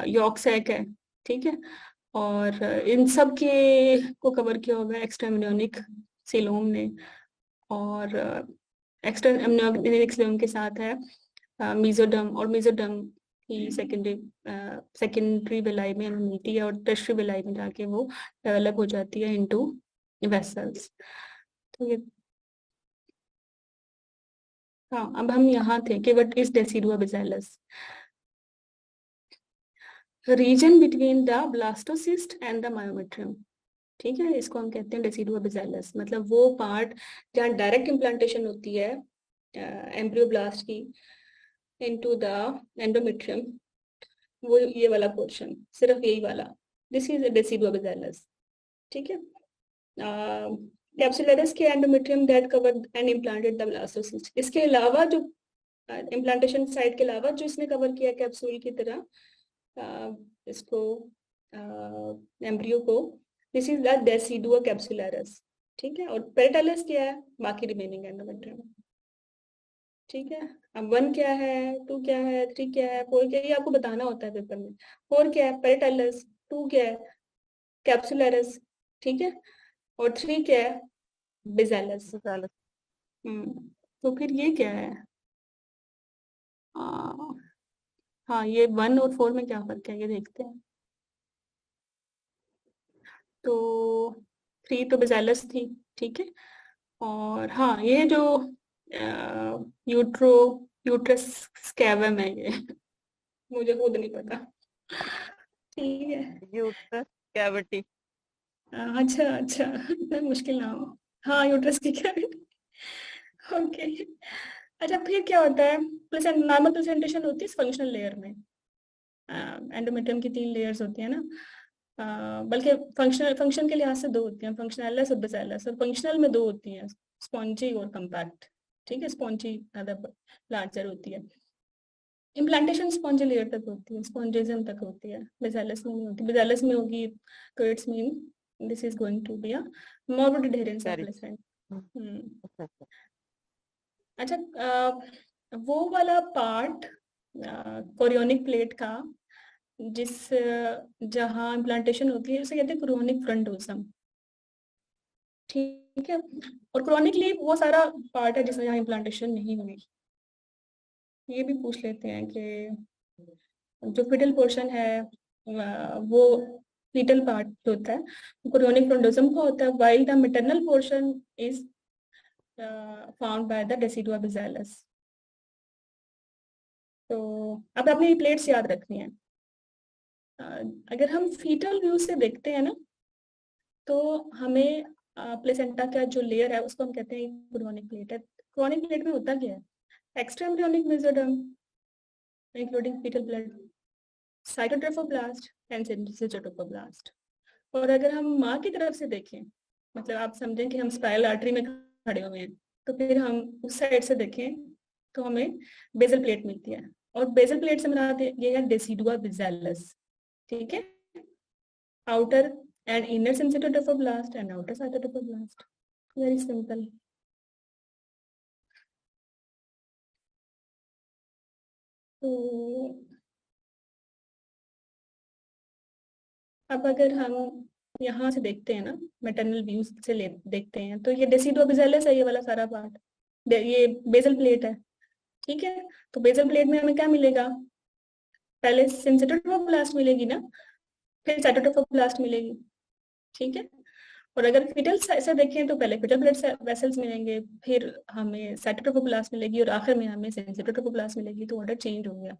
Speaker 1: यॉर्क सैक है। ठीक है, और इन सब के को कवर किया हुआ है एक्स्ट्रा एमनियोनिक सीलोम ने, और एक्स्ट्रा एमनियोनिक सीलोम के साथ है मेसोडर्म, और मेसोडर्म की सेकेंडरी विलाई में मिलती है, और टर्शियरी विलाई में जाके वो डेवलप हो जाती है इनटू वेसल्स। तो ये, हाँ, अब हम यहाँ थे कि what is decidua bacillus. Region between the blastocyst and the myometrium. ठीक है, इसको हम कहते हैं डेसिडुआ बेसिलस, मतलब वो पार्ट जहाँ डायरेक्ट इम्प्लांटेशन होती है एम्ब्रियोब्लास्ट की इनटू द एंडोमेट्रियम, वो ये वाला पोर्शन, सिर्फ यही वाला, दिस इज डेसिडुआ बेसिलस। ठीक है, कैप्सुलरिस के endometrium that covered and implanted the blastocyst. इसके अलावा जो इम्प्लांटेशन साइट के अलावा जो इसने कवर किया कैप्सूल की तरह इसको एम्ब्रियो को, this is the decidua capsularis, ठीक है। और पेरिटेलिस क्या है, बाकी रिमेनिंग एंडोमेट्रियम, ठीक है। अब 1 क्या है, 2 क्या है, 3 क्या है, 4 क्या है, ये आपको बताना होता है पेपर में। 4 क्या है, पेरिटेलिस। 2 क्या है, कैप्सुलरिस, ठीक है। और 3 क्या है, बेसिलस।
Speaker 2: बेसिलस।
Speaker 1: तो फिर ये क्या है, आ, हाँ ये 1 और 4 में क्या फर्क है ये देखते हैं। तो 3 तो बेसिलस थी, ठीक है। और हाँ ये जो यूट्रो यूट्रस स्कैवम है ये मुझे खुद नहीं पता, ठीक है।
Speaker 2: Uterus cavity.
Speaker 1: अच्छा अच्छा इतना मुश्किल ना हो। हाँ यूट्रस की कैविटी, ओके। अच्छा फिर क्या होता है, नॉर्मल प्रेजेंटेशन होती है फंक्शनल लेयर में। एंडोमेट्रियम की 3 लेयर्स होती है ना, बल्कि फंक्शन के लिहाज से 2 होती हैं, फंक्शनैलिस और बेसिलस। और फंक्शनल में 2 होती हैं, स्पॉन्जी और कंपैक्ट, ठीक है। स्पॉन्जी ज्यादा लार्जर होती है। इम्प्लांटेशन स्पॉन्जी लेयर तक होती है, स्पॉन्जिज्म तक होती है, बेसिलस में नहीं होती। बेसिलस में होगी तो it's mean this is going to be a morbid adherence of placenta.
Speaker 2: अच्छा अच्छा।
Speaker 1: अच्छा वो वाला पार्ट कोरियोनिक प्लेट का जिस जहाँ इम्प्लांटेशन होती है उसे कहते हैं क्रोनिक फ्रंटोसम, ठीक है। और क्रोनिकली वो सारा पार्ट है जिसमें यहाँ इम्प्लांटेशन नहीं हुई। ये भी पूछ लेते हैं कि जो फिटल पोर्शन है वो फीटल पार्ट जो होता है वो क्रोनिक फ्रंटोसम का होता है, while the maternal portion is found by the decidua bacillus. तो अब अपनी प्लेट्स याद रखनी है। अगर हम फीटल व्यू से देखते हैं ना तो हमें प्लेसेंटा का जो लेयर है उसको हम कहते हैं क्रोनिक प्लेट है। क्रोनिक प्लेट में होता क्या है, extra embryonic mesoderm including fetal blood, cytotrophoblast and syncytiotrophoblast. और अगर हम माँ की तरफ से देखें, मतलब आप समझें कि हम स्पाइरल आर्टरी में खड़े हुए हैं, तो फिर हम उस साइड से देखें तो हमें बेसल प्लेट मिलती है। और बेसल प्लेट से मेरा ये है डेसिडुआ बेसिलस, ठीक है। Outer and inner syncytotrophoblast and outer cytotrophoblast, very simple। तो अब अगर हम यहाँ से देखते हैं ना, मैटरनल व्यू से देखते हैं तो ये डेसिडुआ बेसिलस है, ये वाला सारा पार्ट ये बेसल प्लेट है, ठीक है। तो बेसल प्लेट में हमें क्या मिलेगा, पहले सिंचिटोट्रोफोब्लास्ट मिलेगी ना, फिर साइटोट्रोफोब्लास्ट मिलेगी, ठीक है। और अगर फिटल से देखें तो पहले फिटल ब्लड वेसल्स मिलेंगे, फिर हमें साइटोट्रोफोब्लास्ट मिलेगी और आखिर में हमें सिंचिटोट्रोफोब्लास्ट मिलेगी। तो ऑर्डर चेंज हो गया।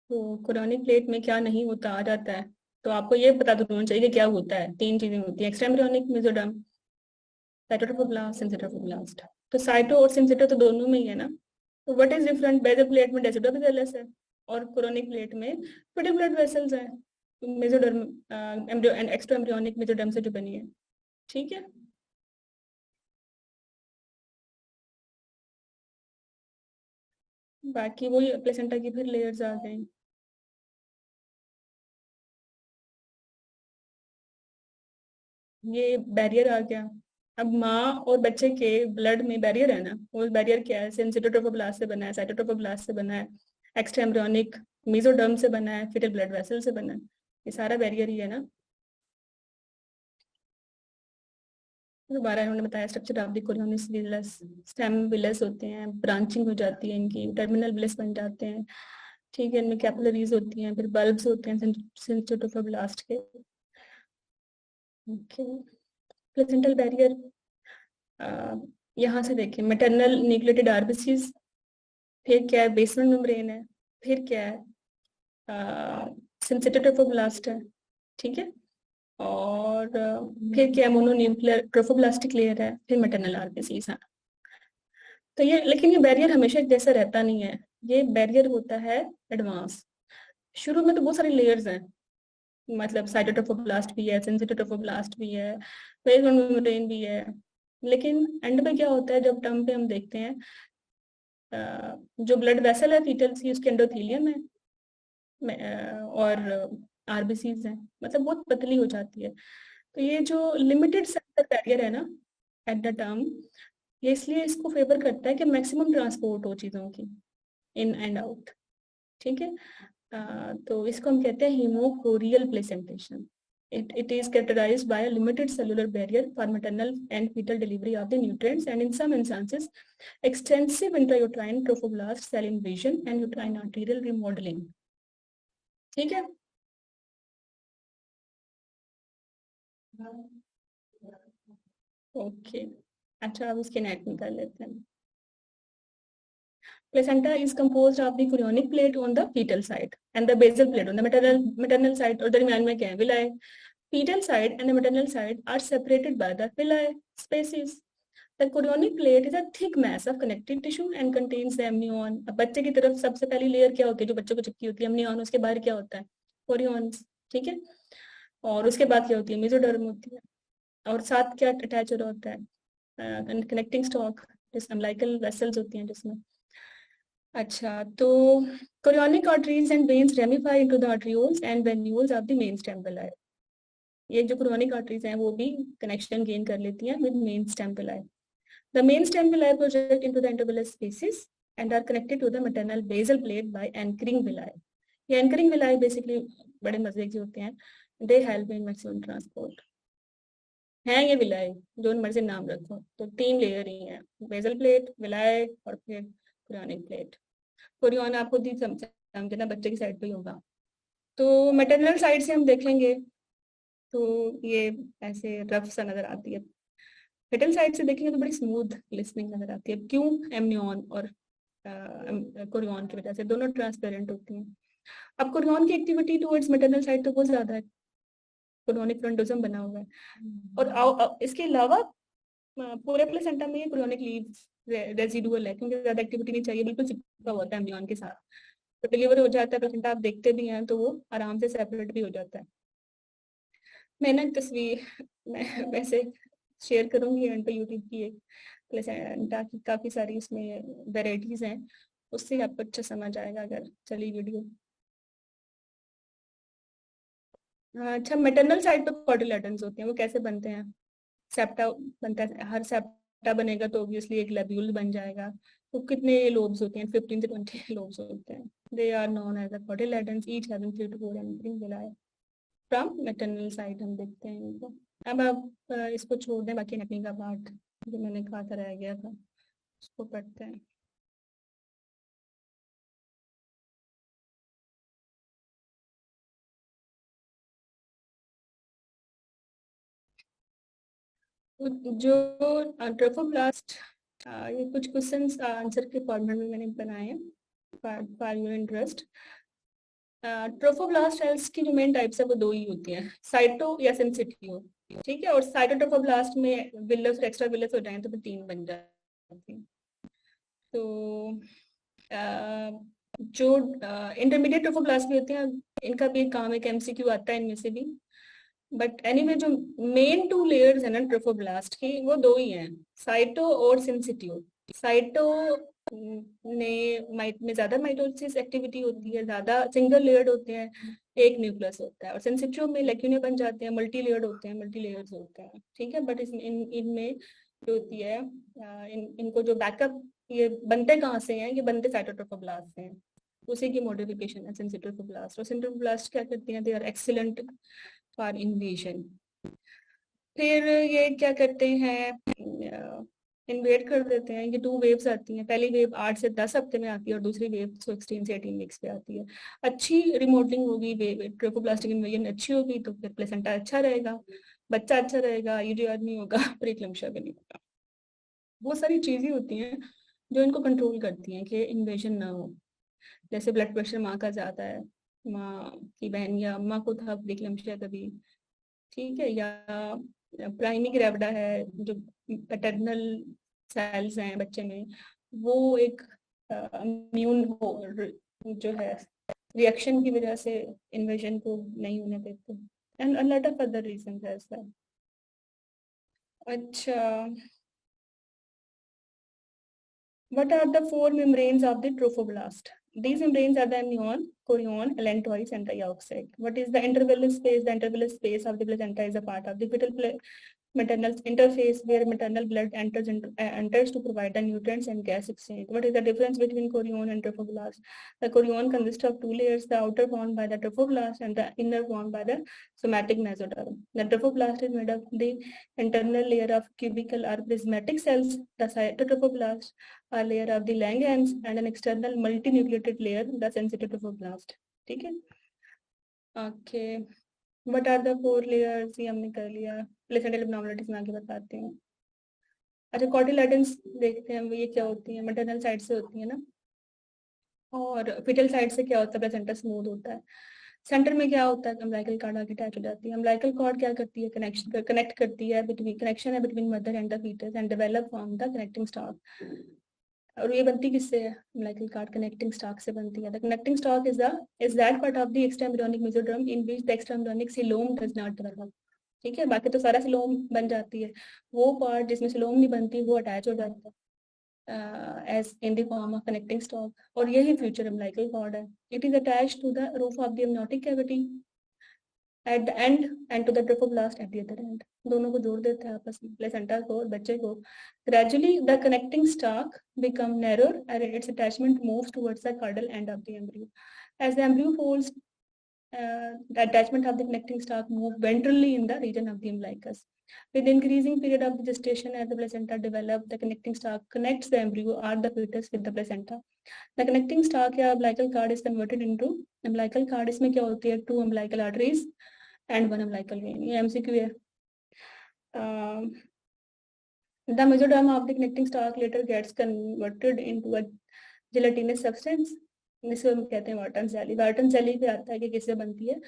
Speaker 1: तो क्रोनिक प्लेट में क्या नहीं होता आ जाता है, तो आपको ये पता तो होना चाहिए कि क्या होता है। 3 चीजें होती है, एक्स्ट्राएम्ब्रियोनिक मेसोडर्म, साइटोट्रोफोब्लास्ट, सिंचिटोफोब्लास्ट। तो साइटो और सिंचिटो तो दोनों में ही है ना। तो what is different, basal plate में डेसिडुआ बेसिलस है और क्रोनिक प्लेट में फिटल ब्लड वेसल्स है, mesoderm embryo and extra embryonic mesoderm से जो बनी है, ठीक है। बाकी वही प्लेसेंटा की फिर लेयर्स आ गई। ये बैरियर आ गया। अब माँ और बच्चे के ब्लड में बैरियर है ना, वो बैरियर क्या है, सिंचिटोट्रोफोब्लास्ट से बना है, साइटोट्रोफोब्लास्ट से बना है, एक्स्ट्रा एम्ब्रियोनिक मेसोडर्म से बना है, फिटल ब्लड वेसल से बना है। ये सारा बैरियर ही है ना। दोबारा इन्होंने बताया structure of the chorionic villous, stem villous होते हैं, ब्रांचिंग हो जाती है इनकी, टर्मिनल विलस बन जाते हैं, ठीक है। इनमें कैपिलरीज होती हैं, फिर बल्ब्स होते हैं सिंचिटोट्रोफोब्लास्ट के, ओके। प्लेसेंटल बैरियर यहाँ से देखें, मैटरनल न्यूक्लियोटाइड आरबीसीज, फिर क्या है बेसमेंट मेम्ब्रेन है, फिर क्या है सिंचिटोट्रोफोब्लास्ट है, ठीक है। और फिर क्या है मोनोन्यूक्लियर ट्रोफोब्लास्टिक लेयर है, फिर मैटरनल आरबीसीज है। तो ये लेकिन ये बैरियर हमेशा एक जैसा रहता नहीं है, ये बैरियर होता है एडवांस। शुरू में तो बहुत सारे लेयर्स हैं, मतलब साइटोट्रोफोब्लास्ट भी है, सिंचिटोट्रोफोब्लास्ट भी है, बेसमेंट मेम्ब्रेन भी है। लेकिन एंड पे क्या होता है, जब टर्म पे हम देखते हैं जो ब्लड वेसल है फीटल्स की उसके एंडोथेलियम है और आरबीसीज हैं, मतलब बहुत पतली हो जाती है। तो ये जो लिमिटेड सेक्टर बैरियर है ना एट द टर्म, ये इसलिए इसको फेवर करता है कि मैक्सिमम ट्रांसपोर्ट हो चीज़ों की इन एंड आउट। ठीक है, तो इसको हम कहते हैं haemochorial placentation. It is characterized by a limited cellular barrier for maternal and fetal delivery of the nutrients, and in some instances, extensive intrauterine trophoblast cell invasion and uterine arterial remodeling. ठीक है, okay. अच्छा, अब इसके anatomy कर लेते हैं। Placenta is composed of the chorionic plate on the fetal side and the basal plate on the maternal side, और दरमियान में क्या है, villi. Fetal side and the maternal side are separated by the villi spaces. The chorionic plate is a thick mass of connective tissue and contains the amnion. अब बच्चे की तरफ सबसे पहली लेयर क्या होती है जो बच्चे को चिपकी होती है, amnion। उसके बाहर क्या होता है, chorions। ठीक है, और उसके बाद क्या होती है, मेसोडर्म होती है, और साथ क्या अटैच हो रहा होता है, कनेक्टिंग स्टॉक, जिसमें अम्बिलिकल वेसल्स होती हैं जिसमें। अच्छा, तो chorionic arteries and veins ramify into the arterioles and venules of the main stem villi. ये जो chorionic arteries हैं वो भी कनेक्शन गेन कर लेती हैं with main stem villi. The main stem villi project into the intervillous spaces and are connected to the maternal basal plate by anchoring villi. ये anchoring villi basically बड़े मजे के होते हैं, they help in maximum transport. हैं ये विलाय, जो मर्जी नाम रखो, तो 3 लेयर ही हैं, बेसल प्लेट, विलाय और फिर कोरियोनिक प्लेट। कोरियोन आपको दी समझना बच्चे की साइड पे ही होगा। तो मैटरनल साइड से हम देखेंगे तो ये ऐसे रफ सा नजर आती है, फेटल साइड से देखेंगे तो बड़ी स्मूथ लिसनिंग नजर आती है। क्यों, एमनियन और कोरियोन की वजह से दोनों ट्रांसपेरेंट होती हैं। अब कोरियोन की एक्टिविटी टुवर्ड्स मैटरनल साइड तो बहुत ज्यादा है, कोरियोनिक फ्रंटोसम बना हुआ है, और इसके अलावा पूरे प्लेसेंटा में कोरियोनिक लीव्स रेजिडुअल है, क्योंकि ज्यादा एक्टिविटी नहीं चाहिए, बिल्कुल चिपका होता है एम्ब्रियन के साथ। तो डिलीवर हो जाता है प्लेसेंटा, आप देखते भी हैं तो वो आराम से सेपरेट भी हो जाता है। मैंने तस्वीर मैं वैसे शेयर करूंगी एंड पे यूट्यूब की, एक प्लेसेंटा की काफी सारी इसमें वेराइटीज हैं, उससे आपको अच्छा समझ आएगा अगर चली वीडियो। अच्छा, मैटरनल साइड पे कोटिलेडन्स होते हैं, वो कैसे बनते हैं, सेप्टा बनता है, हर सेप्टा बनेगा तो ऑब्वियसली एक लेब्यूल बन जाएगा। तो कितने लोब्स होते हैं, 15 से 20 लोब्स होते हैं। They are known as the cotyledons, each having 3 to 4 anchoring villi from maternal side. हम देखते हैं इनको। अब आप इसको छोड़ दें, बाकी एनाटॉमी का पार्ट जो मैंने कहा था रह गया था उसको पढ़ते हैं। जो ट्रोफोब्लास्ट, ये कुछ क्वेश्चंस आंसर के फॉर्मेट में मैंने बनाए हैं for your interest. Trophoblast sales की जो मेन टाइप्स है वो 2 ही होती हैं, साइटो या सिंसिटियो। ठीक है, और साइटोट्रोफोब्लास्ट में विलस और एक्स्ट्रा विलस हो जाए तो फिर 3 बन जाती हैं। तो जो इंटरमीडिएट ट्रोफोब्लास्ट भी होते हैं, इनका भी एक काम है कि एमसीक्यू आता है इनमें से भी। बट एनीवे जो मेन 2 लेयर्स है ना ट्रोफोब्लास्ट की, वो 2 ही हैं, साइटो और सिंसिटियो। साइटो में ज्यादा माइटोसिस एक्टिविटी होती है, ज्यादा सिंगल लेयर्ड होते हैं, एक न्यूक्लियस होता है, और सेंसिटिव में लेक्यूने बन जाते हैं, मल्टी लेयर्ड होते हैं, मल्टी लेयर्स होते हैं। ठीक है, बट इनमें जो होती है इनको जो बैकअप, ये बनते कहाँ से हैं, ये बनते साइटोट्रोफोब्लास्ट से हैं, उसी की मॉडिफिकेशन है सेंसिट्रोफोब्लास्ट। और सेंट्रोफोब्लास्ट क्या करती हैं, they are excellent for invasion. फिर ये क्या करते हैं, इन्वेट कर देते हैं। ये 2 वेव्स आती हैं, पहली वेव 8 से 10 हफ्ते में आती है और दूसरी वेव 16 से 18 वीक्स पे आती है। अच्छी रिमोडलिंग होगी, ट्रोफोब्लास्टिक इन्वेजन अच्छी होगी तो फिर प्लेसेंटा अच्छा रहेगा, बच्चा अच्छा रहेगा, ईडीआर नहीं होगा, प्रीक्लम्पशिया भी नहीं होगा। बहुत सारी चीजें होती हैं जो इनको कंट्रोल करती हैं कि इन्वेजन ना हो। जैसे ब्लड प्रेशर माँ का ज्यादा है, माँ की बहन या अम्मा को था प्रीक्लम्पशिया कभी, ठीक है, या प्राइमी ग्रेविडा है, जो पैटर्नल सेल्स हैं बच्चे में, वो एक इम्यून जो है रिएक्शन की वजह से इन्वेजन को नहीं होने देते, and a lot of other reasons as well. अच्छा, What are the four membranes of the trophoblast? These membranes are the amnion, chorion, allantois, and the yolk sac. What is the intervillous space? The intervillous space of the placenta is a part of the fetal maternal interface where maternal blood enters to provide the nutrients and gas exchange. What is the difference between chorion and trophoblast? The chorion consists of two layers, the outer formed by the trophoblast and the inner formed by the somatic mesoderm. The trophoblast is made of the internal layer of cubical or prismatic cells, the cytotrophoblast, a layer of the Langerhans, and an external multinucleated layer, the sensitive trophoblast. ठीक है? Okay. What are the four layers? ये हमने कर लिया. Placental abnormalities में आगे बताते हैं. अच्छा, कॉटिलेडन्स देखते हैं, ये क्या होती है? मैटरनल साइड से होती है ना, और फिटल साइड से क्या होता है? प्लेसेंटा स्मूथ होता है. सेंटर में क्या होता है? अम्बिलिकल कॉर्ड आगे अटैच हो जाती है. अम्बिलिकल कॉर्ड क्या करती है? कनेक्ट करती है कनेक्शन है between mother and the fetus and develop from the connecting stalk. और ये बनती किससे है? अम्बिलिकल कॉर्ड कनेक्टिंग स्टॉक से बनती है. The connecting stock is that part of the extra embryonic mesoderm in which the extra embryonic coelom does not develop. ठीक है, बाकी तो सारा सीलोम बन जाती है. वो पार्ट जिसमें सीलोम नहीं बनती वो अटैच हो जाता है as in the form of connecting stalk. और यही future umbilical cord है. It is attached to the roof of the amniotic cavity at the end and to the trophoblast at the other end. दोनों को जोड़ देता है आपस में, प्लेसेंटा को और बच्चे को. Gradually the connecting stalk become narrower and its attachment moves towards the caudal end of the embryo. As the embryo folds, the attachment of the connecting stalk move ventrally in the region of the umbilicus. With the increasing period of gestation as the placenta develops, the connecting stalk connects the embryo or the fetus with the placenta. The connecting stalk या umbilical cord is converted into umbilical cord. इसमें क्या होती है? 2 umbilical arteries and 1 umbilical vein. ये MCQ है. The mesoderm of the connecting stalk later gets converted into a gelatinous substance. जिसे हम कहते हैं वाटन जेली. वाटन जेली पे आता है कि किससे बनती है?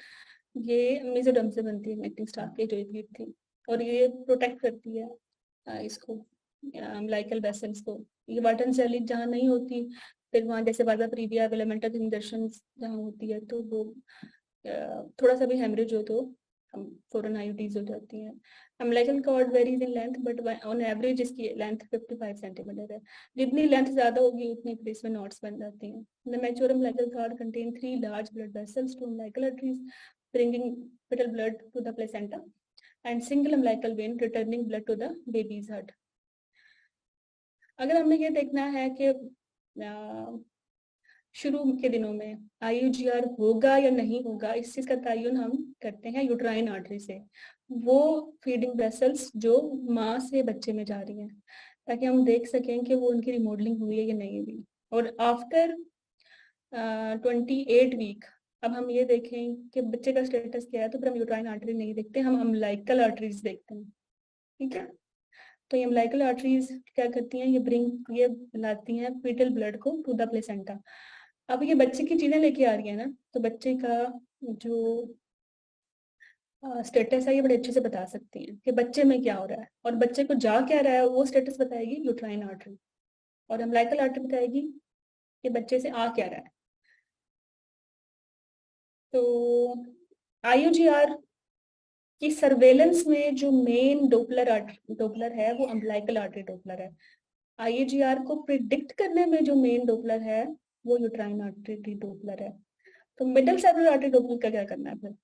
Speaker 1: ये मेसोडर्म से बनती है कनेक्टिंग स्टॉक की जो एक थी, और ये प्रोटेक्ट करती है इसको अम्बिलिकल वेसल्स को. ये वाटन जेली जहाँ नहीं होती, फिर वहाँ जैसे बार प्रीविया फिलामेंटस इंजर्शन जहाँ होती है तो वो थोड़ा सा भी हेमरेज हो तो फॉरन आईयूडीज हो जाती हैं. Umbilical cord varies in length but on average इसकी लेंथ 55 सेंटीमीटर है. जितनी लेंथ ज्यादा होगी उतनी फिर इसमें नॉट्स बन जाती हैं. The mature umbilical cord contain 3 large blood vessels, 2 umbilical arteries bringing fetal blood to the placenta and single umbilical vein returning blood to the baby's heart. अगर हमने ये देखना है कि शुरू के दिनों में IUGR होगा या नहीं होगा, इस चीज का तयन हम करते हैं यूट्राइन आर्टरी से. वो फीडिंग वेसल्स जो माँ से बच्चे में जा रही हैं, ताकि हम देख सकें कि वो उनकी रिमॉडलिंग हुई है या नहीं हुई. और आफ्टर 28 वीक अब हम ये देखें कि बच्चे का स्टेटस क्या है, तो फिर हम यूट्राइन आर्टरी नहीं देखते, हम अम्बिलिकल आर्टरीज देखते हैं. ठीक है, तो ये अम्बिलिकल आर्टरीज क्या करती हैं? ये लाती हैं फीटल ब्लड को टू द प्लेसेंटा. अब ये बच्चे की चीजें लेके आ रही है ना, तो बच्चे का जो स्टेटस है ये बड़े अच्छे से बता सकती हैं कि बच्चे में क्या हो रहा है, और बच्चे को जा क्या रहा है वो स्टेटस बताएगी यूट्राइन आर्टरी, और अम्बिलिकल आर्टरी बताएगी कि बच्चे से आ क्या रहा है. तो IUGR की सर्वेलेंस में जो मेन डोपलर है वो अम्बिलिकल आर्टरी डोपलर है. IUGR को प्रिडिक्ट करने में जो मेन डोपलर है वो यूट्राइन आर्टरी डोपलर है. तो मिडल सेरेब्रल आर्टरी डोपलर का क्या करना है फिर?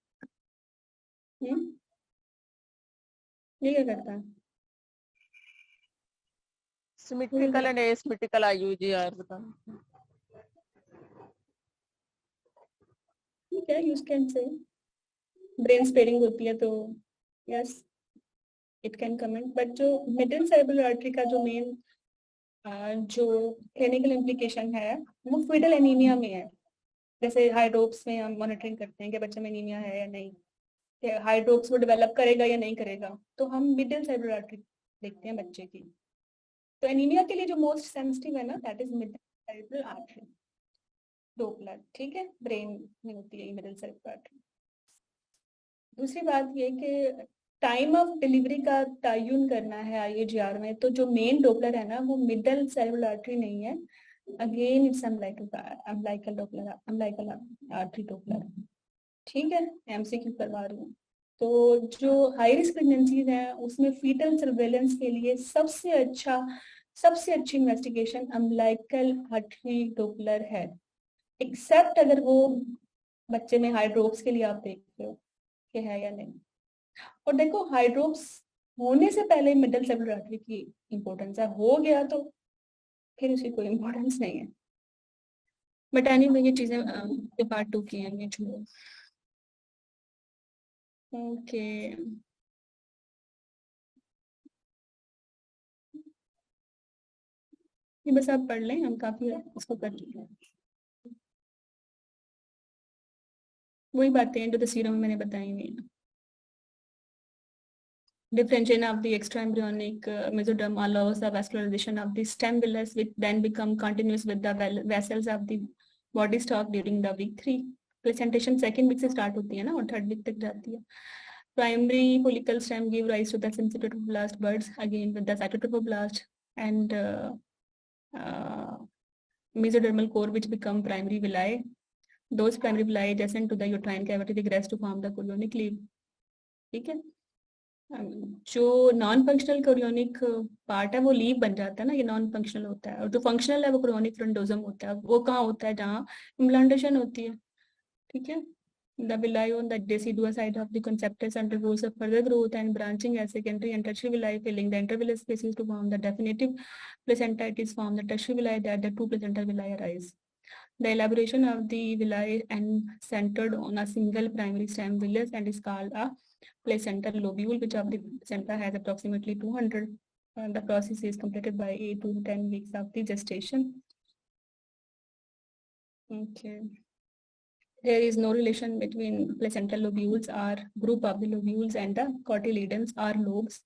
Speaker 1: ये क्या करता है?
Speaker 2: सिमेट्रिकल एंड एसिमेट्रिकल IUGR बताना.
Speaker 1: ठीक है, use can say brain sparing होती है तो yes it can comment. But जो मिडल सेरेब्रल आर्टरी का जो मेन जो क्लिनिकल इम्प्लीकेशन है वो फीटल एनीमिया में है. जैसे हाई डोप्स में हम मॉनिटरिंग करते हैं कि बच्चे में एनीमिया है या नहीं, हाई डोप्स वो डेवलप करेगा या नहीं करेगा, तो हम मिडल सेरेब्रल आर्टरी देखते हैं बच्चे की. तो एनीमिया के लिए जो मोस्ट सेंसिटिव है ना, that is middle cerebral artery Doppler. ठीक है, ब्रेन में होती है मिडल सेरेब्रल आर्टरी. दूसरी बात ये कि टाइम ऑफ डिलीवरी का तयन करना है IUGR में, तो जो मेन डोपलर है ना वो मिडल सेरेब्रल आर्टरी नहीं है. Again it's umbilical Doppler, umbilical artery Doppler. ठीक है, MCQ करवा रही हूँ. तो जो हाई रिस्क प्रेगनेंसीज हैं उसमें फीटल सर्वेलेंस के लिए सबसे अच्छा सबसे अच्छी इन्वेस्टिगेशन अम्बिलिकल आर्टरी डॉपलर है, एक्सेप्ट अगर वो बच्चे में हाइड्रोप्स के लिए आप देख रहे हो कि है या नहीं। और देखो हाइड्रोप्स होने से पहले मिडल सेबुलर आर्टरी की इंपॉर्टेंस है, हो गया तो फिर उसकी कोई इंपॉर्टेंस नहीं है। बट एनीवे ये चीजें पार्ट 2 की हैं, ये छोड़ो। ओके ये बस आप पढ़ लें, हम काफी इसको कर चुके हैं। वही बातें हैं जो तस्वीरों में मैंने बताई हुई हैं। Differentiation of the extraembryonic mesoderm allows the vascularization of the stem villus, which then become continuous with the vessels of the body stalk during the week 3. Placentation second week से start होती है ना और third week तक जाती है. Primary follicle stem give rise to the syncytioblast buds, again with the cytotrophoblast and mesodermal core, which become primary villi. Those primary villi adjacent to the uterine cavity regress to form the chorionic leaf. ठीक है, जो non functional chorionic part है वो leave बन जाता है ना, ये नॉन फंक्शनल होता है, और जो फंक्शनल है वो कोरियोनिक फ्रंटोसम होता है। वो कहाँ होता है? जहाँ इम्प्लांटेशन होती है। ठीक है, the villi on the deciduous side of the conceptus undergoes a further growth and branching as secondary and tertiary villi filling the intervillous spaces to form the definitive placenta. It is from the tertiary villi that the two placental villi arise. The elaboration of the villi and centered on a single primary stem villus and is called a placental lobule, which of the placenta has approximately 200. The process is completed by 8 to 10 weeks of the gestation. Okay. There is no relation between placental lobules or group of the lobules and the cotyledons or lobes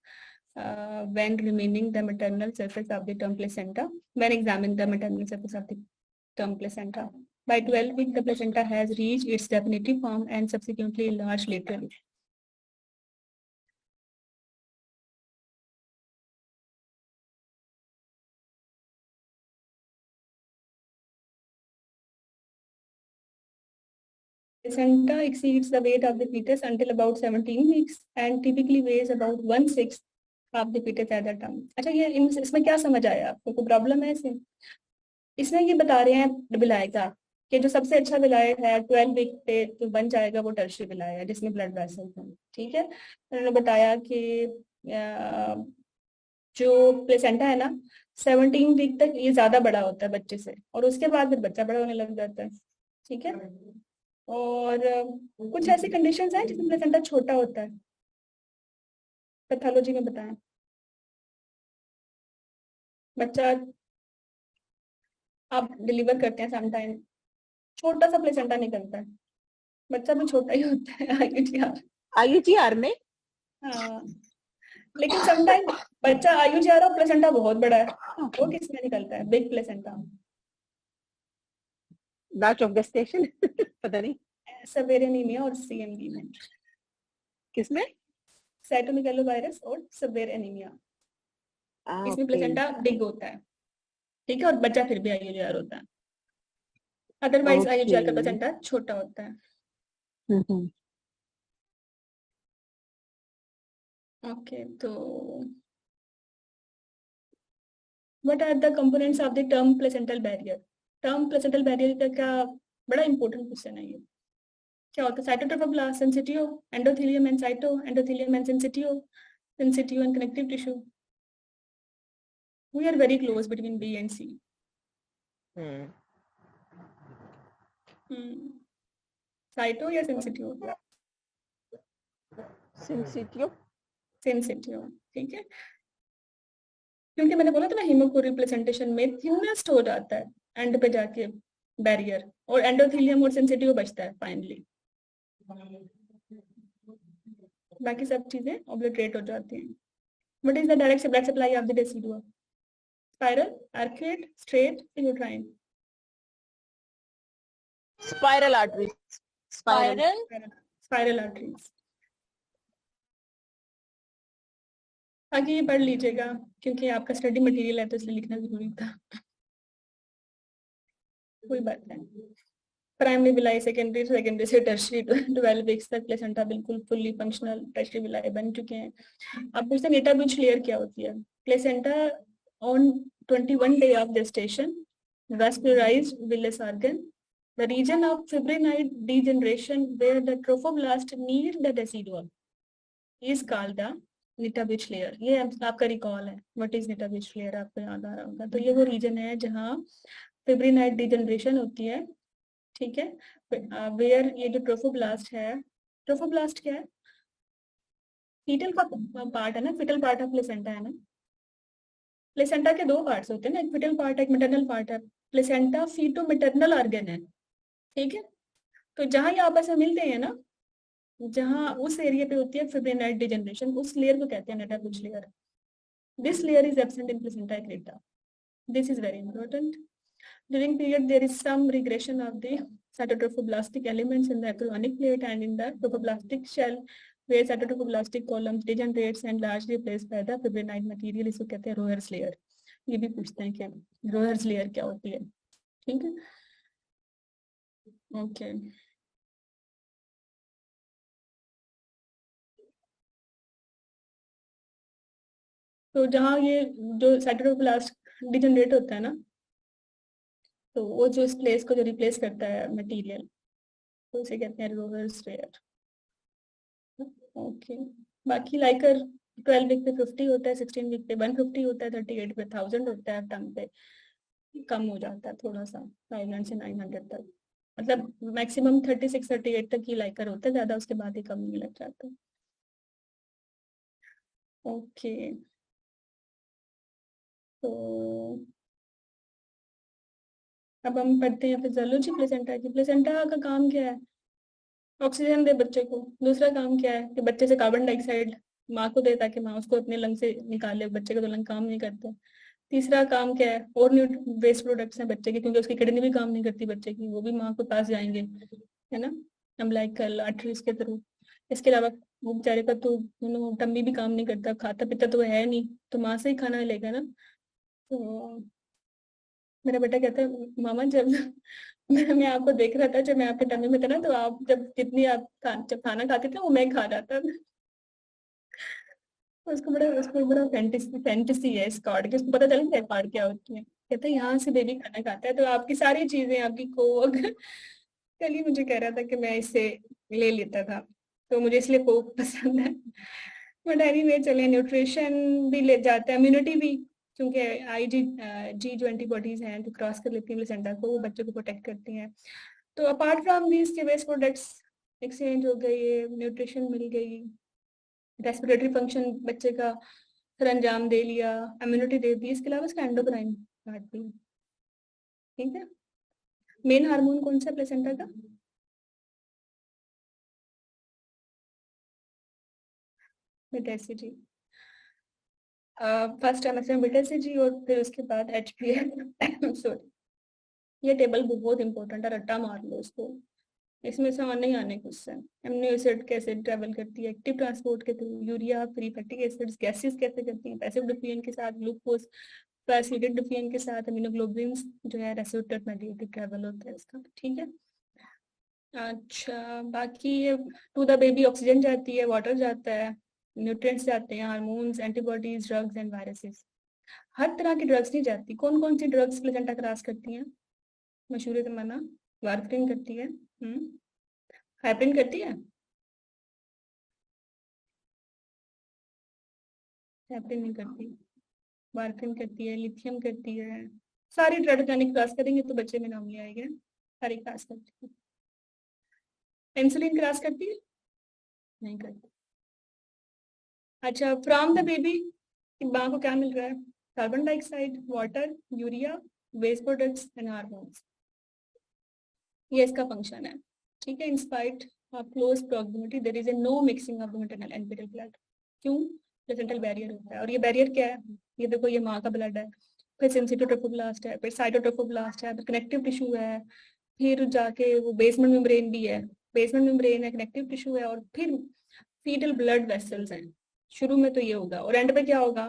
Speaker 1: when remaining the maternal surface of the term placenta. When examine the maternal surface of the term placenta, by 12 weeks the placenta has reached its definitive form and subsequently enlarged laterally. Placenta exceeds the weight of the fetus until about 17 weeks and typically weighs about 1/6 of the fetus at that time. अच्छा, ये इसमें क्या समझ आया आपको? कोई problem है इसमें? इसमें ये बता रहे हैं विलाय का कि जो सबसे अच्छा विलाय है 12 वीक पे तो बन जाएगा वो टर्शियरी विलाय है जिसमें ब्लड वेसल्स हैं। ठीक है, उन्होंने बताया कि जो प्लेसेंटा है ना 17 वीक तक ये ज्यादा बड़ा होता है बच्चे से, और उसके बाद फिर बच्चा बड़ा होने लग जाता है। ठीक है, और कुछ ऐसी कंडीशंस हैं जिसमें प्लेसेंटा छोटा होता है, पैथोलॉजी में बताएं। बच्चा आप डिलीवर करते हैं समटाइम छोटा सा प्लेसेंटा निकलता है, बच्चा भी छोटा ही होता है
Speaker 2: आईयूजीआर में।
Speaker 1: हाँ, लेकिन समटाइम बच्चा आईयूजीआर और प्लेसेंटा बहुत बड़ा है, वो किसमें निकलता है? Big placenta.
Speaker 2: Batch of gestation पता नहीं,
Speaker 1: सवेरे एनीमिया और सीएमवी में।
Speaker 2: किसमें?
Speaker 1: साइटोमेगालोवायरस और सवेरे एनीमिया, इसमें प्लेसेंटा बिग होता है। ठीक है, और बच्चा फिर भी आईयूजीआर होता है, अदरवाइज आईयूजीआर का प्लेसेंटा छोटा होता है। ओके, तो what are the components of the term placental barrier? Term placental barrier का क्या बड़ा इंपॉर्टेंट क्वेश्चन है ये। क्या होता है? Cytotrophoblast, syncytio, endothelium and cyto, endothelium and syncytio, syncytio and connective tissue. We are very close between B and C. Cyto या syncytio?
Speaker 2: सिंसिटियो।
Speaker 1: सिंसिटियो, ठीक है, क्योंकि मैंने बोला था ना हीमोकोरियल प्लेसेंटेशन में थिननेस्ट हो जाता है एंड पे जाके बैरियर, और एंडोथेलियम और सिंसिटियो बचता है फाइनली, बाकी सब चीजें ऑब्लिटरेट हो जाती हैं। What is the direct blood supply of the decidua? Spiral, arcuate, straight, uterine?
Speaker 2: Spiral arteries. Spiral
Speaker 1: arteries. आगे ये पढ़ लीजिएगा क्योंकि आपका स्टडी मटेरियल है तो इसलिए लिखना जरूरी था। कोई बात नहीं। प्राइमरी विलाई, सेकेंडरी से टर्शियरी 12 वीक्स तक प्लेसेंटा बिल्कुल फुल्ली फंक्शनल टर्शियरी विलाई बन चुके हैं। अब पूछते हैं नेटा ब्रीच लेयर क्या होती है? Placenta on 21 day of gestation, vascularized villus organ. The region of fibrinoid degeneration where the trophoblast near the deciduum is called the Nitabuch layer. ये आपका रिकॉल है, व्हाट इज निटाबिच लेयर आपको याद आ रहा होगा। तो ये वो रीजन है जहाँ फिब्रिनाइड डिजनरेशन होती है, ठीक है। वेयर ये जो ट्रोफोब्लास्ट है, ट्रोफोब्लास्ट क्या है? फीटल का पार्ट है ना, फीटल पार्ट ऑफ प्लेसेंटा है ना। प्लेसेंटा के दो पार्ट्स होते हैं ना, एक फीटल पार्ट है, एक मैटरनल पार्ट है। प्लेसेंटा फीटो मैटरनल ऑर्गन है, ठीक है। तो जहां ये आपस में मिलते हैं ना, जहां उस एरिया पे होती है फिब्रिनाइड डिजनरेशन, उस लेयर को कहते हैं Nitabuch layer. This layer is absent in placenta accreta. This is very important. During period, there is some regression of the cytotrophoblastic elements in the acronic plate and in the trophoblastic shell, where cytotrophoblastic columns degenerates and largely replaced by the fibrinoid material. इसको कहते हैं रोहर्स layer. ये भी पूछते हैं कि रोहर्स layer क्या होती है, ठीक है। ओके तो जहाँ ये जो साइटोप्लास्ट डिजनरेट होता है ना, तो वो जो इस प्लेस को जो रिप्लेस करता है मटेरियल, तो उसे कहते हैं रोहर्स लेयर। ओके बाकी लाइकर 12 वीक पे 50 होता है, 16 वीक पे 150 होता है, 38 पे 1000 होता है, टर्म पे कम हो जाता है थोड़ा सा, 500 से 900 तक। मतलब मैक्सिमम 36 38 तक ही लाइकर होता है, ज्यादा उसके बाद ही कम होने लग जाता है। ओके तो अब हम पढ़ते हैं फिजियोलॉजी प्लेसेंटा की। प्लेसेंटा का काम क्या है? ऑक्सीजन दे बच्चे को। दूसरा काम क्या है कि बच्चे से कार्बन डाइऑक्साइड माँ को दे ताकि माँ उसको अपने लंग से निकाले, बच्चे के तो लंग काम नहीं करते। तीसरा काम क्या है? और वेस्ट प्रोडक्ट्स हैं बच्चे के, क्योंकि उसकी किडनी भी काम नहीं करती बच्चे की, वो भी माँ के पास जाएंगे, है ना, अम्बिलिकल आर्टरीज के थ्रू। इसके अलावा वो बेचारे का तो टम्मी भी काम नहीं करता, खाता पीता तो है नहीं, तो माँ से ही खाना लेगा ना। तो मेरा बेटा कहता है मामा जब मैं आपको देख रहा था जब मैं आपके टम्मी में था ना, तो आप जब जितनी आप जब खाना खाते थे वो मैं खा रहा था। उसको बड़ा फैंटेसी है इस कार्ड की, उसको पता चल गया कार्ड क्या होती है। कहता है यहाँ से बेबी खाना खाता है तो आपकी सारी चीजें, आपकी कोक कल ही मुझे कह रहा था कि मैं इसे ले लेता था, तो मुझे इसलिए कोक पसंद है। बट एनीवे चले, न्यूट्रिशन भी ले जाता है, इम्यूनिटी भी, क्योंकि जी जो एंटीबॉडीज हैं जो क्रॉस कर लेती है प्लेसेंटा को, वो बच्चों को प्रोटेक्ट करती हैं। तो अपार्ट फ्रॉम दीज के वेस्ट प्रोडक्ट्स एक्सचेंज हो गई, न्यूट्रिशन मिल गई, रेस्पिरेटरी फंक्शन बच्चे का सरंजाम दे लिया, इम्यूनिटी दे दी, इसके अलावा इसका एंडोक्राइन पार्ट भी, ठीक है। मेन हार्मोन कौन सा प्लेसेंटा का? मेटासिजी। फर्स्ट टाइम मेटासिजी और फिर उसके बाद HPF सॉरी, ये टेबल बहुत इंपॉर्टेंट है, रट्टा मार लो इसको, इसमें से नहीं आने क्वेश्चन। एमिनो एसिड कैसे ट्रेवल करती है एक्टिव ट्रांसपोर्ट के through, urea free fatty acids gases कैसे करती हैं पैसिव डिफियन के साथ, ग्लूकोज पैसिडेड डिफियन के साथ, अमीनोग्लोबिन्स जो है रेसिप्टर मेडिएटेड ट्रेवल होता है इसका, ठीक है। अच्छा बाकी टू द बेबी ऑक्सीजन जाती है, वाटर जाता है, न्यूट्रिएंट्स जाते हैं, hormones, antibodies, drugs and viruses. हर तरह की ड्रग्स नहीं जाती। कौन कौन सी ड्रग्स प्लेसेंटा क्रॉस करती हैं? मशहूर तमन्ना। वारफरिन करती है, हाइपरिन करती है, हाइपरिन नहीं करती, वारफरिन करती है, लिथियम करती है। सारी ड्रग जानिक क्रॉस करेंगे तो बच्चे में नाम ले आएंगे, सारी क्रॉस करती है। पेंसिलिन क्रॉस करती है? नहीं करती। अच्छा फ्रॉम द बेबी माँ को क्या मिल रहा है? Carbon dioxide, water, urea, waste products and hormones, ये इसका फंक्शन है, ठीक है। In spite of close proximity there is no mixing of the maternal and fetal blood. क्यों? प्लेसेंटल बैरियर होता है, और ये बैरियर क्या है? ये देखो, ये माँ का ब्लड है, फिर सेंसिटोट्रोफोब्लास्ट है, फिर साइटोट्रोफोब्लास्ट है, फिर कनेक्टिव टिश्यू है, फिर जाके वो बेसमेंट मेम्ब्रेन भी है, बेसमेंट मेम्ब्रेन है, कनेक्टिव टिश्यू है, और फिर फीटल ब्लड वेसल्स हैं। शुरू में तो ये होगा, और एंड पे क्या होगा?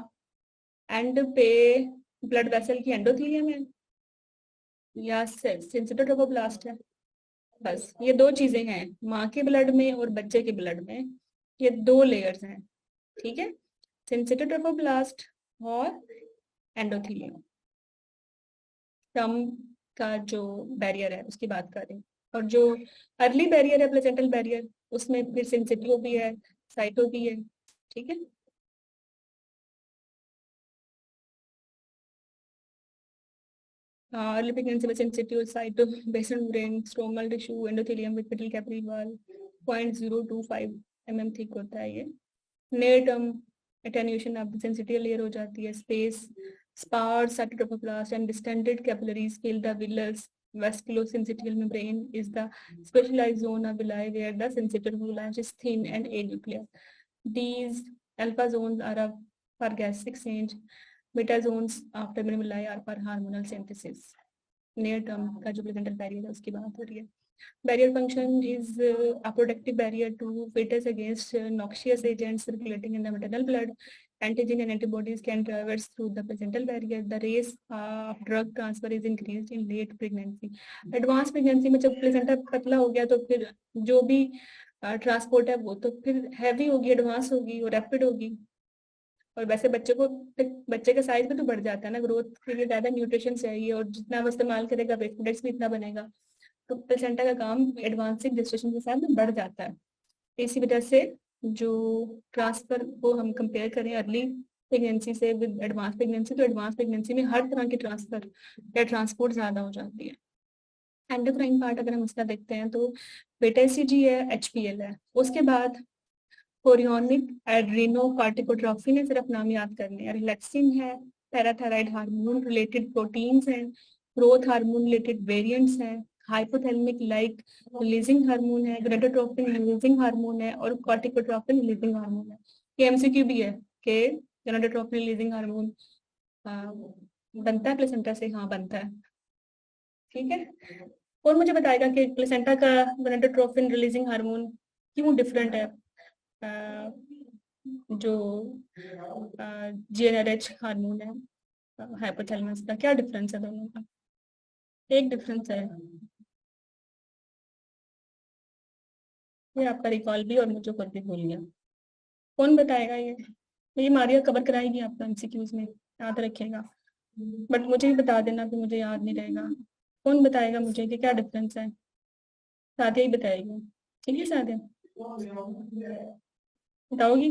Speaker 1: एंड पे ब्लड वेसल की एंडोथेलियम है या सेंसिटोट्रोफोब्लास्ट है। बस ये दो चीजें हैं माँ के ब्लड में और बच्चे के ब्लड में, ये दो लेयर्स हैं, ठीक है, सेंसिटोट्रोफोब्लास्ट और एंडोथेलियम। टर्म का जो बैरियर है उसकी बात करें, और जो अर्ली बैरियर है प्लेसेंटल बैरियर, उसमें फिर सिंसिटिव भी है, साइटो भी है। ठीक है, अर्ली प्रेगनेंसी में sensitive, cyto, basal membrane, stromal tissue, endothelium with fetal capillary wall 0.025 mm thick होता है ये। Near term attenuation of the sensitive layer हो जाती है, space sparse cytoplasm and distended capillaries fill the villus. Vasculosensitial membrane is the specialized zone of villi where the sensitive villi is thin and anuclear. These alpha zones are for gastric exchange. Beta zones after villi are for hormonal synthesis. Near term का जो placental barrier है उसकी बात हो रही है। Barrier function is a protective barrier to fetus against noxious agents circulating in the maternal blood. Antigen and antibodies can traverse through the placental barrier. The rate of drug transfer is increased in late pregnancy. Advanced pregnancy में जब placenta पतला हो गया तो फिर जो भी transport है वो तो फिर हैवी होगी, एडवांस होगी और रैपिड होगी। और वैसे बच्चे का साइज भी तो बढ़ जाता है ना, ग्रोथ के लिए ज्यादा न्यूट्रिशन चाहिए और जितना वो इस्तेमाल करेगा वेट इंडेक्स भी इतना बनेगा, तो प्लेसेंटा का काम एडवांसिंग जेस्टेशन के साथ बढ़ जाता है। इसी वजह से जो ट्रांसफर को हम कंपेयर करें अर्ली प्रेगनेंसी से विद एडवांस प्रेगनेंसी, तो एडवांस प्रेगनेंसी में हर तरह की ट्रांसफर या ट्रांसपोर्ट ज्यादा हो जाती है। एंडोक्राइन पार्ट अगर हम इसका देखते हैं तो बेटा-एसीजी है, HPL है, उसके बाद कोरियोनिक एड्रेनोकार्टिकोट्रोफिन है, सिर्फ नाम याद करने हैं, रिलैक्सिन है, पैराथायराइड हार्मोन रिलेटेड प्रोटीन्स हैं, ग्रोथ हार्मोन रिलेटेड वेरिएंट्स हैं, हाइपोथैलेमिक लाइक रिलीजिंग हार्मोन है, गोनाडोट्रोपिन रिलीजिंग हार्मोन है और कॉर्टिकोट्रोपिन रिलीजिंग हार्मोन है। ये एमसीक्यू भी है कि गोनाडोट्रोपिन रिलीजिंग हार्मोन बनता है प्लेसेंटा से? हाँ बनता है। ठीक है, और मुझे बताएगा कि प्लेसेंटा का गोनाडोट्रोपिन रिलीजिंग हार्मोन क्यों डिफरेंट है जो GnRH हार्मोन है हाइपोथैलेमस का, क्या डिफरेंस है दोनों का? एक डिफरेंस है, ये आपका रिकॉल भी और मुझे खुद भी भूल गया। कौन बताएगा? ये मारिया कवर कराएगी आपका एमसीक्यूज में, याद रखिएगा, बट मुझे ही बता देना कि मुझे याद नहीं रहेगा। कौन बताएगा मुझे कि क्या डिफरेंस है? सादिया ही बताएगी। ठीक है Sadia, बताओगी?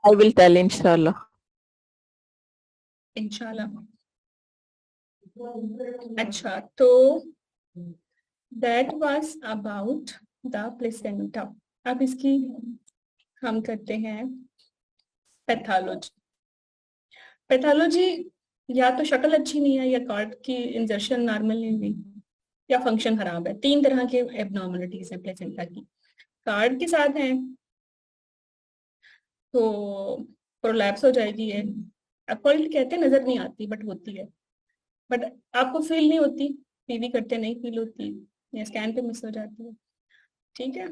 Speaker 2: I will tell inshallah.
Speaker 1: इंशाल्लाह। अच्छा, तो that was about the placenta. अब इसकी हम करते हैं पैथोलॉजी। पैथोलॉजी या तो शक्ल अच्छी नहीं है, या कार्ड की इंजर्शन नॉर्मल नहीं, या फंक्शन खराब है। तीन तरह के एबनॉर्मलिटीज हैं प्लेसेंटा की। कार्ड के साथ हैं तो प्रोलैप्स हो जाएगी है, अकॉल्ड कहते हैं, नजर नहीं आती बट होती है, बट आपको फील नहीं होती, पीवी करते नहीं फील होती, या स्कैन पे मिस हो जाती है। ठीक है,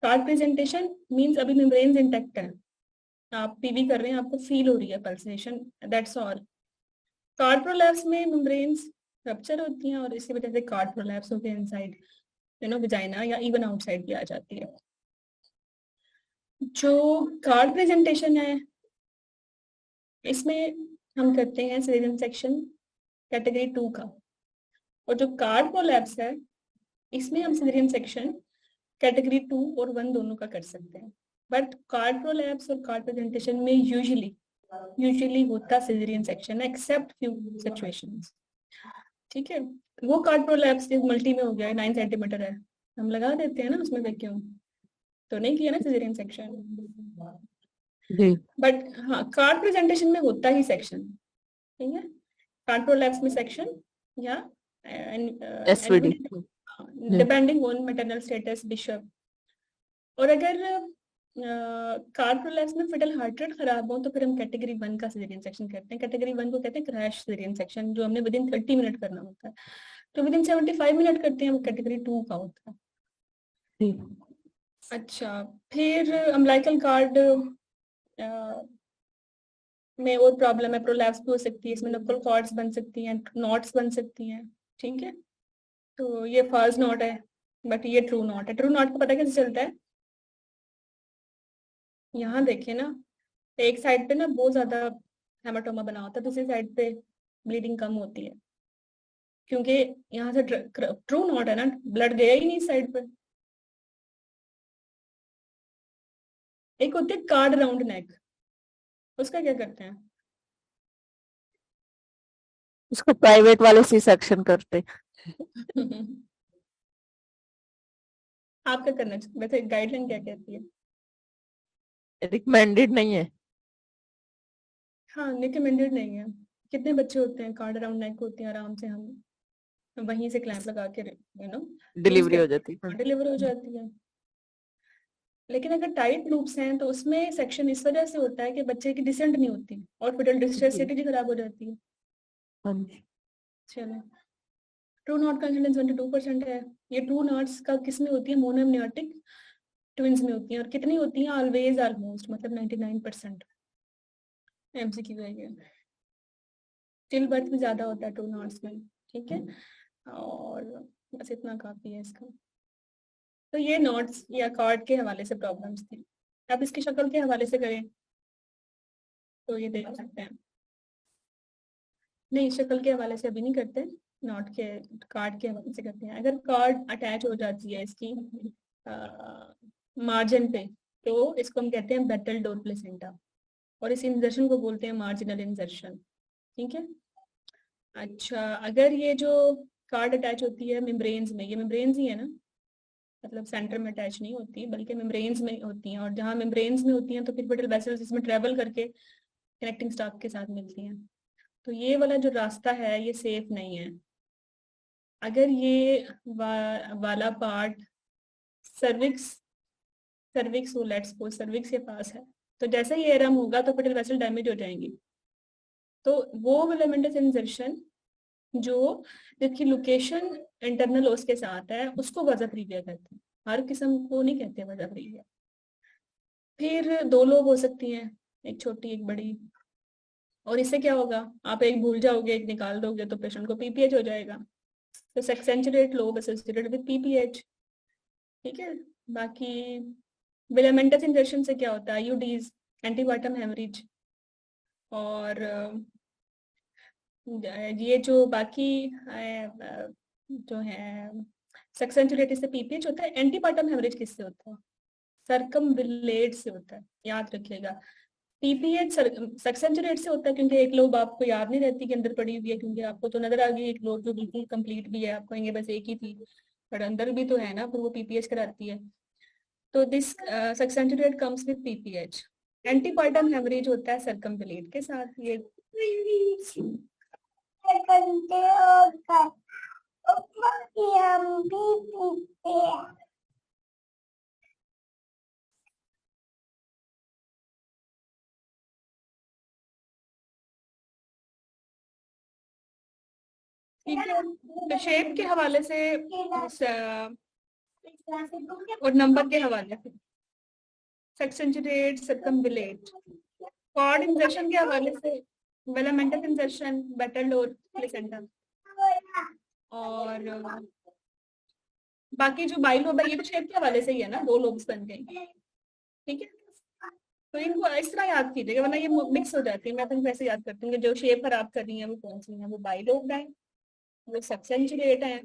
Speaker 1: कार्ड प्रेजेंटेशन मींस अभी मेम्ब्रेन्स इंटैक्ट है, आप पीवी कर रहे हैं, आपको फील हो रही है pulsation, that's all. Card prolapse में मेम्ब्रेन्स रप्चर होती हैं और इसी वजह से कार्ड प्रोलैप्स होते हैं इनसाइड विजाइना या इवन आउटसाइड भी आ जाती है। जो कार्ड प्रेजेंटेशन है इसमें हम करते हैं सिजेरियन सेक्शन कैटेगरी 2 का, और जो कार्ड प्रोलैप्स है इसमें हम सिजेरियन सेक्शन कैटेगरी 2 और 1 दोनों का कर सकते हैं। बट कार्ड प्रोलैप्स और कार्ड प्रेजेंटेशन में यूजुअली होता सिजेरियन सेक्शन है, एक्सेप्ट फ्यू सिचुएशंस। ठीक है, वो कार्ड प्रोलैप्स मल्टी में हो गया है, 9 सेंटीमीटर है, हम लगा देते हैं ना उसमें वैक्यूम, तो नहीं किया ना सिजेरियन सेक्शन। बट हाँ, कार्ड प्रेजेंटेशन में होता ही सेक्शन, ठीक है, कार्ड प्रोलैप्स में सेक्शन या depending on maternal status bishop. और अगर कार्ड प्रोलैप्स में फिटल हार्ट रेट खराब हो तो फिर हम कैटेगरी 1 का सिजेरियन सेक्शन करते हैं। कैटेगरी 1 को कहते हैं क्रैश सिजेरियन सेक्शन, जो हमने विदिन 30 मिनट करना होता है, तो विदिन 75 मिनट करते हैं, वो कैटेगरी 2 का होता है। अच्छा, फिर अम्बिलिकल कार्ड में और प्रॉब्लम है, प्रोलैप्स भी हो सकती है, इसमें नकल कॉर्ड्स बन सकती हैं, नॉट्स बन सकती हैं। ठीक है, तो ये फॉल्स नॉट है, बट ये ट्रू नॉट है। ट्रू नॉट को पता कैसे चलता है? यहाँ देखिए ना, एक साइड पे ना बहुत ज्यादा हेमाटोमा बना होता है, दूसरी साइड पे ब्लीडिंग कम होती है, क्योंकि यहाँ से ट्रू नॉट है ना, ब्लड गया ही नहीं इस साइड पे। एक होती है कार्ड राउंड नेक, उसका क्या करते हैं?
Speaker 2: उसको प्राइवेट वाले सी सेक्शन करते।
Speaker 1: आप क्या करना चाहिए वैसे, गाइडलाइन क्या कहती है?
Speaker 2: रिकमेंडेड नहीं है।
Speaker 1: हाँ, रिकमेंडेड नहीं है। कितने बच्चे होते हैं कार्ड राउंड नेक होती है, आराम से हम वहीं से क्लैंप लगा के यूज
Speaker 2: डिलीवरी हो
Speaker 1: करते
Speaker 2: जाती है।
Speaker 1: हैं, डिलीवर हो जाती है। लेकिन अगर टाइट लूप्स हैं तो उसमें सेक्शन इस वजह से होता है कि बच्चे की डिसेंट नहीं होती और फिटल डिस्ट्रेसिटी खराब हो जाती है।
Speaker 2: हाँ जी।
Speaker 1: चलो, ट्रू नॉट का इंसिडेंस 22% है। ये ट्रू नॉट्स का किस में होती है? मोनोम्नियोटिक ट्विंस में होती हैं। और कितनी होती हैं? ऑलवेज, ऑलमोस्ट, मतलब 99%। एमसीक्यू है ये। स्टिल बर्थ भी ज्यादा होता है ट्रू नॉट्स में, ठीक है। और बस इतना काफी है इसका। तो ये नोट्स या कार्ड के हवाले से प्रॉब्लम्स थी। अब इसकी शक्ल के हवाले से करें तो ये देख सकते हैं। नहीं, शक्ल के हवाले से अभी नहीं करते, नोट के, कार्ड के हवाले से करते हैं। अगर कार्ड अटैच हो जाती है इसकी मार्जिन पे, तो इसको हम कहते हैं बेटल डोर प्लेसेंटा, और इस इंजर्शन को बोलते हैं मार्जिनल इंजर्शन, ठीक है। अच्छा, अगर ये जो कार्ड अटैच होती है मेम्ब्रेन्स में, ये मेम्ब्रेन्स ही है ना, मतलब सेंटर में अटैच नहीं होती बल्कि मेम्ब्रेन्स में होती हैं, और जहाँ मेम्ब्रेन्स में होती हैं तो फिर बटल वेसल्स इसमें ट्रेवल करके कनेक्टिंग स्टाफ के साथ मिलती हैं। तो ये वाला जो रास्ता है ये सेफ नहीं है। अगर ये वाला पार्ट सर्विक्स सर्विक्स हो, लेट्स सपोज सर्विक्स के पास है, तो जैसे ही एरम होगा तो फटल वेसल डैमेज हो जाएंगी। तो वो फिलामेंटस इंजर्शन जो जिसकी लोकेशन इंटरनल ओस के साथ है उसको वजह प्रीविया कहते हैं, हर किस्म को नहीं कहते वजह प्रीविया। फिर दो लोब हो सकती हैं, एक छोटी एक बड़ी। और इससे क्या होगा? आप एक भूल जाओगे, एक निकाल दोगे तो पेशेंट को पीपीएच हो जाएगा। तो सेक्सेंचुरेट लोब एसोसिएटेड विद पीपीएच, ठीक है। बाकी विलामेंटस इंजेक्शन से क्या होता है? यूडीज, एंटीबाटम हेमरेज, और ये जो बाकी जो है सेक्सेंचुरेट से पीपीएच होता है। एंटीबाटम हेमरेज किससे होता है? सर्कमविलेट से होता है, याद रखिएगा। पीपीएच सक्सेंचुरेट से होता है क्योंकि एक लोब आपको याद नहीं रहती कि अंदर पड़ी हुई है, क्योंकि आपको तो नजर आ गई एक लोब जो बिल्कुल कंप्लीट भी है, आप कहेंगे बस एक ही थी, पर अंदर भी तो है ना, फिर वो पीपीएच कराती है। तो this succenturiate comes with PPH. Antepartum haemorrhage होता है सर्कमविलेट के साथ। ये ठीक है। तो शेप के हवाले से और नंबर के हवाले से सेक्सेंचुरेट, सर्कमविलेट। कॉर्ड इंजर्शन के हवाले से वेलामेंटस इंजर्शन, बेटल डोर प्लेसेंटा। और बाकी जो बाई लोब है ये तो शेप के हवाले से ही है ना, दो लोब्स बन गए, ठीक है। तो इनको इस तरह याद कीजिएगा वरना ये मिक्स हो जाती है। मैं तो वैसे याद करती हूँ कि जो शेप खराब कर रही है वो कौन सी है, वो बाई लोब है, वो सेक्सेंचुरेट है,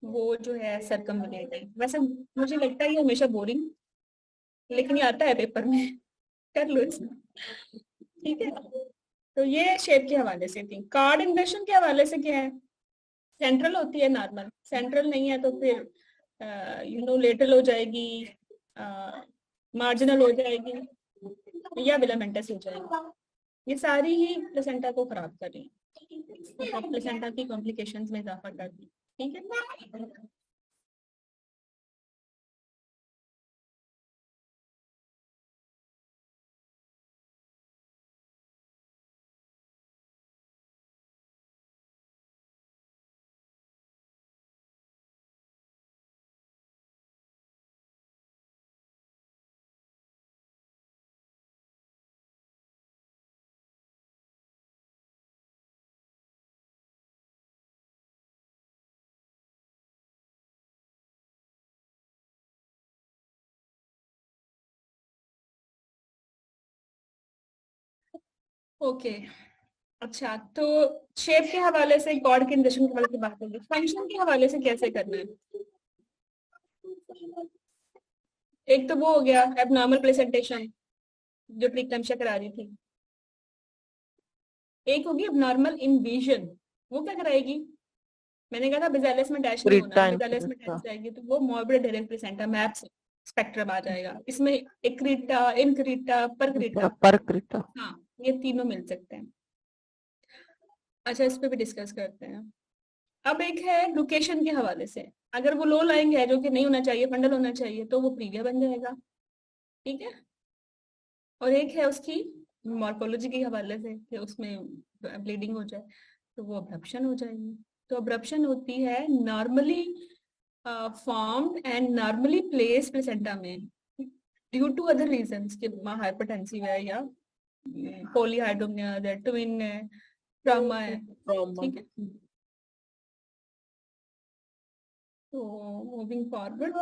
Speaker 1: वो जो है सर्कमविलेट है। वैसे मुझे लगता है ये हमेशा बोरिंग, लेकिन ये आता है पेपर में, कर लो इसमें, ठीक है। तो ये शेप के हवाले से थी। कार्ड इंडक्शन के हवाले से क्या है? सेंट्रल होती है नॉर्मल, सेंट्रल नहीं है तो फिर लेटरल हो जाएगी, मार्जिनल हो जाएगी, या विलामेंटस हो जाएगी। ये सारी ही प्लेसेंटा को खराब कर रही है, प्लेसेंटा की कॉम्प्लिकेशंस में इजाफा कर रही है, ठीक है। ओके। अच्छा, तो शेप के हवाले से, कॉर्ड के इंजेक्शन के हवाले से बात होगी, फंक्शन के हवाले से कैसे करना है? एक तो वो हो गया एबनॉर्मल प्रेजेंटेशन जो प्रीक्लेम्पिया करा रही थी, एक होगी एबनॉर्मल इन्विजन, वो क्या कराएगी? मैंने कहा था बेजालियस में डैश नहीं होना,
Speaker 2: क्रीटा
Speaker 1: बेजालियस में
Speaker 2: इनक्रीटा।
Speaker 1: डैश जाएगी तो वो मॉर्बिड एडेरियल प्लेसेंटा मैप्स स्पेक्ट्रम आ जाएगा, इसमें एक्रीटा, इनक्रीटा, परक्रीटा।
Speaker 2: पर क्रीटा।
Speaker 1: हाँ, ये तीनों मिल सकते हैं। अच्छा, इस पे भी डिस्कस करते हैं। अब एक है लोकेशन के हवाले से, अगर वो लो लाइंग है जो कि नहीं होना चाहिए, फंडल होना चाहिए, तो वो प्रीविया बन जाएगा, ठीक है। और एक है उसकी मॉर्फोलॉजी के हवाले से कि उसमें ब्लीडिंग हो जाए तो वो अब्रप्शन हो जाएगी। तो अब्रप्शन होती है normally formed and normally placed placenta में ड्यू टू अदर रीजंस कि हाइपरटेंसिव है या पॉलीहाइड्रोमिया है, ट्विन है, ट्रॉमा है, ठीक है। तो मूविंग फॉरवर्ड,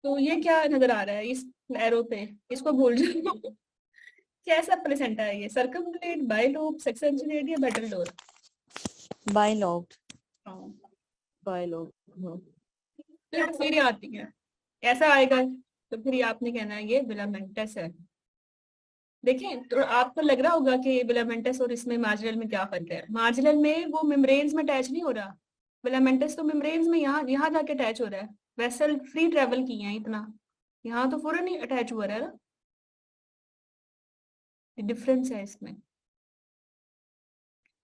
Speaker 1: तो ये क्या नजर आ रहा है इस एरो पे, इसको भूल जाओ। कैसा प्लेसेंटा है ये? सर्कमफ्लेट, बाइलोब, सेक्सेंचुरेट या बैटल डोर?
Speaker 2: बाइलोब। बाइलोब।
Speaker 1: फिर ये आती है, ऐसा आएगा तो फिर ये आपने कहना है ये विलामेंटस है। देखें तो आपको लग रहा होगा कि विलामेंटस और इसमें मार्जिनल में क्या फर्क है। मार्जिनल में वो मेम्ब्रेन्स में अटैच नहीं हो रहा, विलामेंटस तो मेम्ब्रेन्स में यहाँ यहाँ जाके अटैच हो रहा है। वेसल फ्री ट्रेवल की है इतना, यहाँ तो फौरन ही अटैच हुआ है ना, डिफरेंस है इसमें।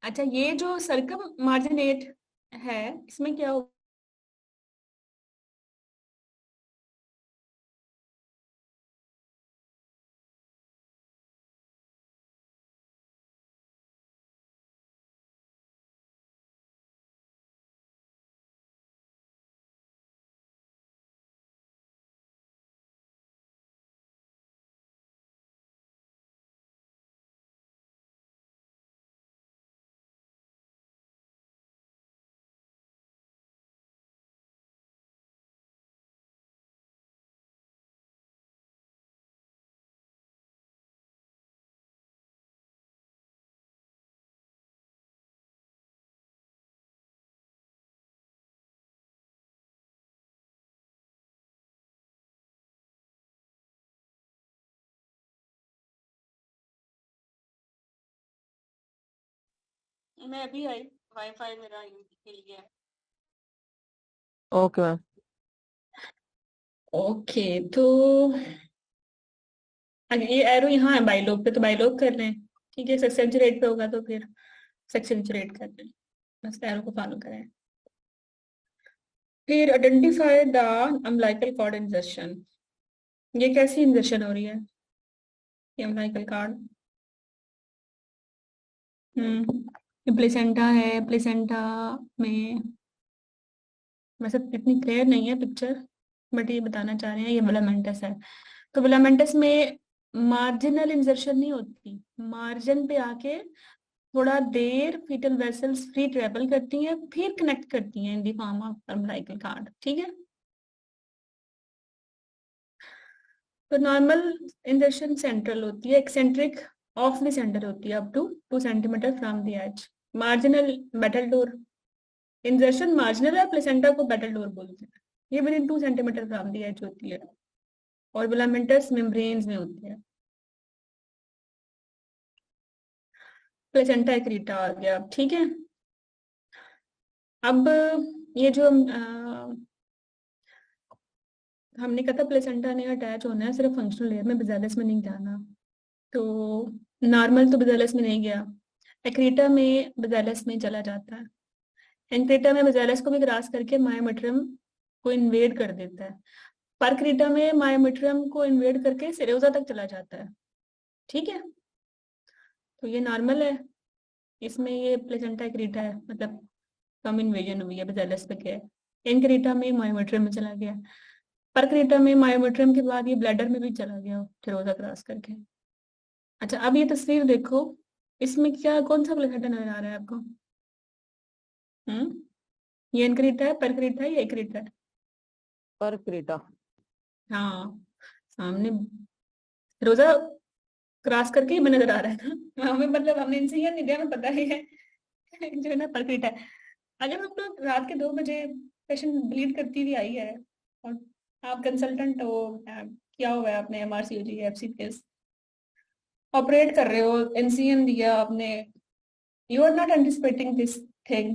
Speaker 1: अच्छा, ये जो सर्कम मार्जिनेट है इसमें क्या हो? मैं अभी आई, वाईफाई मेरा हिल गया।
Speaker 2: Okay ma'am.
Speaker 1: ओके, तो अगर ये एरो यहाँ है बाइलोब पे तो बाइलोब कर लें, ठीक है। सेक्सेंचुरेट पे होगा तो फिर सेक्सेंचुरेट कर लें, बस एरो को फॉलो करें। फिर identify the umbilical cord insertion, ये कैसी इंजर्शन हो रही है ये अम्बिलिकल कॉर्ड? प्लेसेंटा है, प्लेसेंटा में वैसे इतनी क्लियर नहीं है पिक्चर, बट ये बताना चाह रहे हैं ये विलामेंटस है। तो विलामेंटस में मार्जिनल इंजर्शन नहीं होती, मार्जिन पे आके थोड़ा देर फीटल वेसल्स फ्री ट्रेवल करती हैं फिर कनेक्ट करती हैं in the form of umbilical cord, ठीक है। तो नॉर्मल इंजर्शन सेंट्रल होती है, एक्सेंट्रिक ऑफ द सेंटर होती है up to 2 centimetre from the edge. Marginal battledore insertion marginal है, प्लेसेंटा को बैटल डोर बोलते हैं, ये within 2 centimetre from the edge होती है और विलामेंटस मेम्ब्रेन्स में होती है। प्लेसेंटा एक्रीटा आ गया, ठीक है। अब ये जो हमने कहा था प्लेसेंटा ने अटैच होना है सिर्फ फंक्शनल लेयर में, बेजालस में नहीं जाना। तो नॉर्मल तो बेजालस में नहीं गया, एक्रीटा में बेजालस में चला जाता है। एंक्रीटा में बेजालस को भी क्रॉस करके मायोमेट्रियम को इन्वेड कर देता है। परक्रीटा में मायोमेट्रियम को इन्वेड करके सेरोजा तक चला जाता है, ठीक है। तो ये नॉर्मल है, इसमें ये प्लेसेंटा एक्रीटा है, मतलब कम इन्वेजन हुई है, बेजालस पे गया। एंक्रीटा में मायोमेट्रियम में चला गया, परक्रीटा में मायोमेट्रियम के बाद ये ब्लैडर में भी चला गया सेरोजा क्रॉस करके। अच्छा, अब ये तस्वीर देखो, इसमें क्या कौन सा प्लेसेंटा नजर आ रहा है आपको? ये एनक्रीटा है, परक्रीटा है या एक्रीटा है?
Speaker 2: पर क्रीटा।
Speaker 1: हाँ, सामने रोजा क्रॉस करके ही नजर आ रहा है ना हमें, मतलब हमने इंसियन इंडिया में पता ही है जो है ना परफेक्ट है। अगर हम लोग रात के 2 बजे पेशेंट ब्लीड करती हुई आई है और आप कंसल्टेंट हो, किया हुआ है आपने MRCOG FCPS, ऑपरेट कर रहे हो, NCN दिया आपने, you are not anticipating this thing,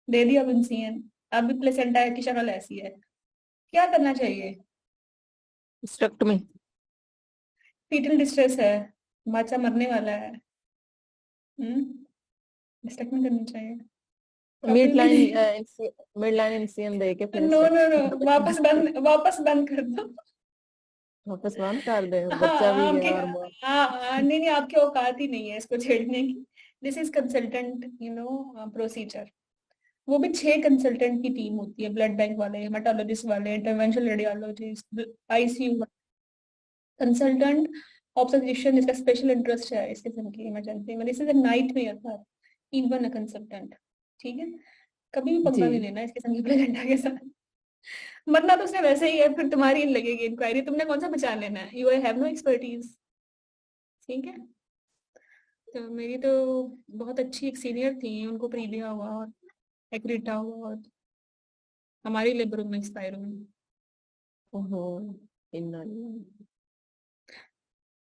Speaker 1: दे दिया अब NCN, अब भी प्लेसेंटा की शक्ल ऐसी है, क्या करना चाहिए?
Speaker 2: हिस्टेक्टमी।
Speaker 1: फीटल डिस्ट्रेस है, बच्चा मरने वाला है, हिस्टेक्टमी करनी चाहिए कभी
Speaker 2: मिड
Speaker 1: भी नहीं।
Speaker 2: लाइन मिड लाइन इंसिजन दे के फिर
Speaker 1: नो नो नो, वापस बंद कर दो।
Speaker 2: वापस बंद कर दे,
Speaker 1: हाँ
Speaker 2: बच्चा भी
Speaker 1: आपके,
Speaker 2: गया और वो।
Speaker 1: नहीं नहीं, आपकी औकात ही नहीं है इसको छेड़ने की। This is consultant procedure. वो भी 6 कंसल्टेंट की टीम होती है, ब्लड बैंक वाले, हेमाटोलॉजिस्ट वाले, interventional radiologist, ICU consultant, obstetrician जिसका स्पेशल इंटरेस्ट है इस किस्म की इमरजेंसी में, this is a nightmare for even a consultant. ठीक है, कभी भी पंगा
Speaker 2: जी
Speaker 1: नहीं लेना इस किस्म की प्लेजेंटा के साथ। मरना तो उसने वैसे ही है, फिर तुम्हारी लगेगी इंक्वायरी, तुमने कौन सा बचान लेना है, यू हैव नो एक्सपर्टीज। ठीक है, तो मेरी तो बहुत अच्छी एक सीनियर थी, उनको प्रीविया हुआ और एक्रीटा हुआ और हमारी लेबर में एक्सपायर हुई।
Speaker 2: ओहो, इन्ना नहीं।